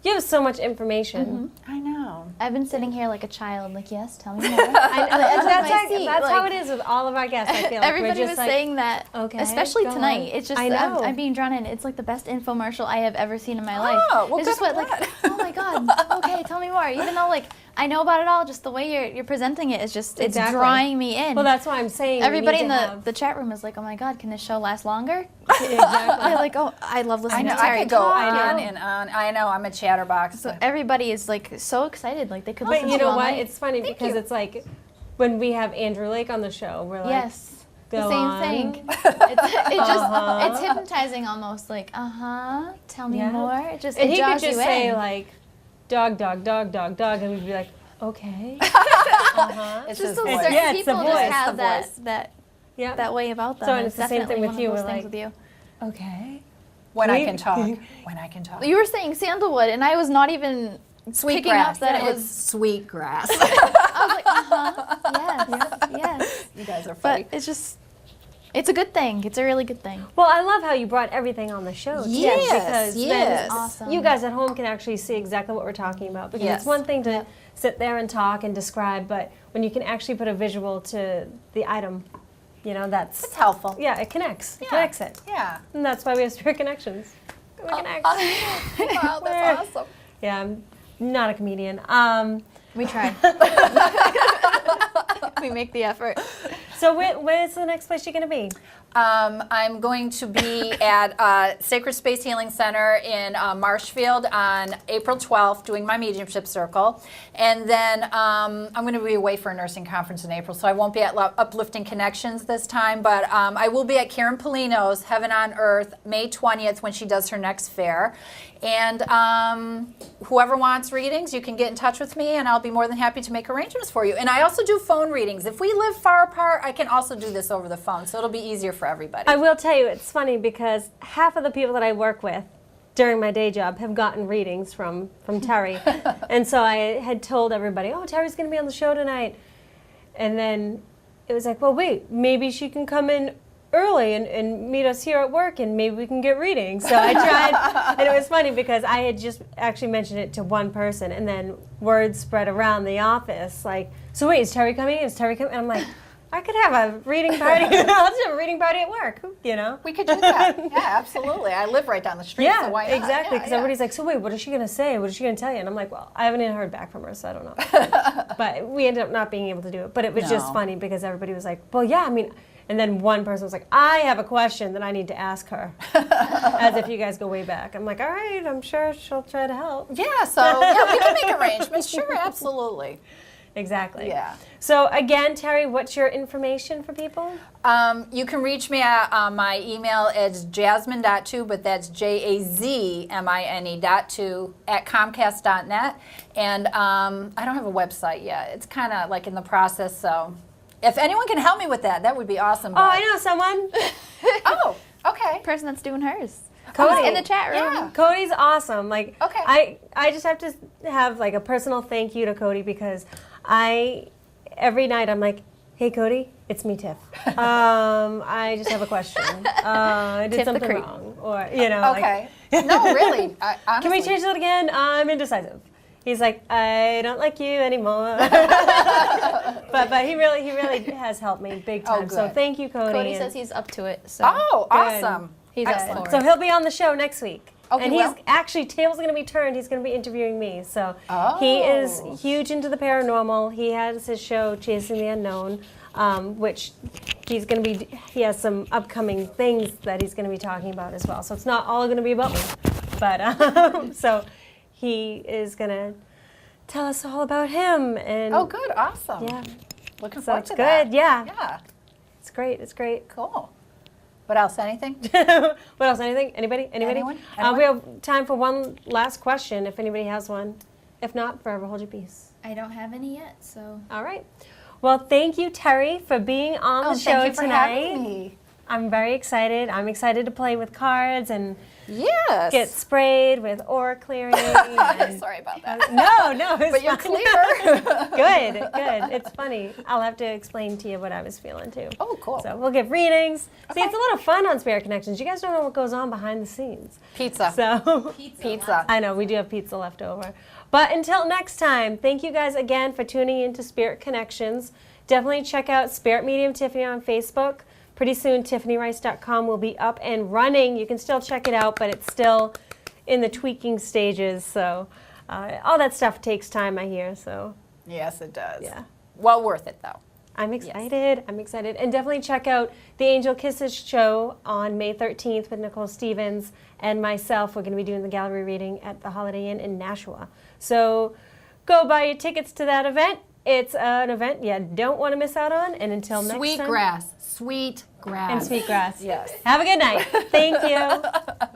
You have so much information. I know. I've been sitting here like a child, like, yes, tell me more. That's how it is with all of our guests. I feel like Everybody we're just was like, saying that, okay, especially go tonight. on. It's just, I know. I'm being drawn in. It's like the best infomercial I have ever seen in my life. well, it's just good what, for like, oh my God, okay, tell me more. Even though, like, I know about it all, just the way you're presenting it is just, it's Exactly. drawing me in. Well, that's why I'm saying Everybody we in need to have- the chat room is like, oh my God, can this show last longer? Exactly. They're like, oh, I love I listening know. to Terri I could go talk. on and on. I know. I'm a chatterbox. So everybody is like so excited, like they could listen But you to know all what? night. It's funny because it's like when we have Andrew Lake on the show, we're like, Yes. go The same on. thing. It's hypnotizing almost, like, tell me Yeah. more. It just, And it he could draws just you say in. like, dog, dog, dog, dog, dog, and we'd be like, okay. It's Just his those voice. certain Yeah, it's the people voice, just the have voice. Yeah. that way about them. So, and it's the same thing definitely with one you, of those we're things like- with you. Okay. When I We- can talk. When I can talk. You were saying sandalwood, and I was not even picking up that it was. sweetgrass. I was like, yes. You guys are But funny. it's just, it's a good thing. It's a really good thing. Well, I love how you brought everything on the show, too, Yes, because yes. then Awesome. you guys at home can actually see exactly what we're talking about. Because Yes. it's one thing to sit there and talk and describe, but when you can actually put a visual to the item, you know, It's helpful. yeah, it connects. It Yeah. connects it. Yeah. And that's why we have Spirit Connections. We connect. Wow, that's awesome. Yeah, I'm not a comedian. We try. We make the effort. So where's the next place you're going to be? I'm going to be at Sacred Space Healing Center in Marshfield on April 12th doing my mediumship circle. And then I'm going to be away for a nursing conference in April, so I won't be at Uplifting Connections this time, but I will be at Karen Polino's Heaven on Earth May 20th when she does her next fair. And whoever wants readings, you can get in touch with me, and I'll be more than happy to make arrangements for you. And I also do phone readings. If we live far apart, I can also do this over the phone, so it'll be easier for everybody. I will tell you, it's funny because half of the people that I work with during my day job have gotten readings from Terri. And so I had told everybody, oh, Terry's going to be on the show tonight. And then it was like, well, wait, maybe she can come in early and meet us here at work and maybe we can get readings. So I tried, and it was funny because I had just actually mentioned it to one person, and then word spread around the office, like, so wait, is Terri coming? Is Terri coming? And I'm like, I could have a reading party. I'll just have a reading party at work, you know? We could do that. Yeah, absolutely. I live right down the street, Yeah, so why not? exactly. Because Yeah, everybody's like, so wait, what is she going to say? What is she going to tell you? And I'm like, well, I haven't even heard back from her, so I don't know. But we ended up not being able to do it. But it was just No. funny because everybody was like, well, yeah, I mean, and then one person was like, I have a question that I need to ask her. As if you guys go way back. I'm like, all right, I'm sure she'll try to help. Yeah, so yeah, we can make arrangements. Sure, absolutely. Exactly. Yeah. So again, Terri, what's your information for people? You can reach me at my email. It's jasmine.2, but that's JAZMINE.2 at Comcast.net. And I don't have a website yet. It's kind of like in the process, so if anyone can help me with that, that would be awesome. Oh, I know someone. Oh, okay. Person that's doing hers. Cody. In the chat room. Yeah. Cody's awesome. Like, Okay. I just have to have like a personal thank you to Cody because every night I'm like, hey Cody, it's me, Tiff. I just have a question. I did Tiff the something creep. wrong, or you know. Okay. No, really. Honestly. Can we change that again? I'm indecisive. He's like, I don't like you anymore. but he really has helped me big time. So good. thank you, Cody. Cody and- says he's up to it. So Oh, awesome. he's up Excellent. for So it. he'll be on the show next week. Okay, and he's well. actually, tables going to be turned. He's going to be interviewing me. So Oh. he is huge into the paranormal. He has his show, Chasing the Unknown, which he's going to be, he has some upcoming things that he's going to be talking about as well. So it's not all going to be about me. But so he is going to tell us all about him. And Oh, good. Awesome. yeah, Looking so forward it's to good. that. Yeah, Yeah. it's great. It's great. Cool. What else? Anything? What else? Anything? Anybody? Anybody? Anyone? We have time for one last question if anybody has one. If not, forever hold your peace. I don't have any yet, so. All right. Well, thank you, Terri, for being on the show thank you for tonight. having me. I'm very excited. I'm excited to play with cards and Yes. get sprayed with aura clearing. and- Sorry about that. No, it's But you're fine. clear. Good. It's funny. I'll have to explain to you what I was feeling too. Oh, cool. So we'll give readings. See, Okay. it's a little fun on Spirit Connections. You guys don't know what goes on behind the scenes. Pizza. So Pizza. I know we do have pizza left over. But until next time, thank you guys again for tuning into Spirit Connections. Definitely check out Spirit Medium Tiffany on Facebook. Pretty soon, TiffanyRice.com will be up and running. You can still check it out, but it's still in the tweaking stages. So all that stuff takes time, I hear. So Yes, it does. yeah. Well worth it, though. I'm excited. I'm excited. And definitely check out the Angel Kisses show on May 13th with Nicole Stevens and myself. We're going to be doing the gallery reading at the Holiday Inn in Nashua. So go buy your tickets to that event. It's an event you don't want to miss out on. And until next time. Sweet grass. Sweet grass. And sweet grass. Yes. Have a good night. Thank you.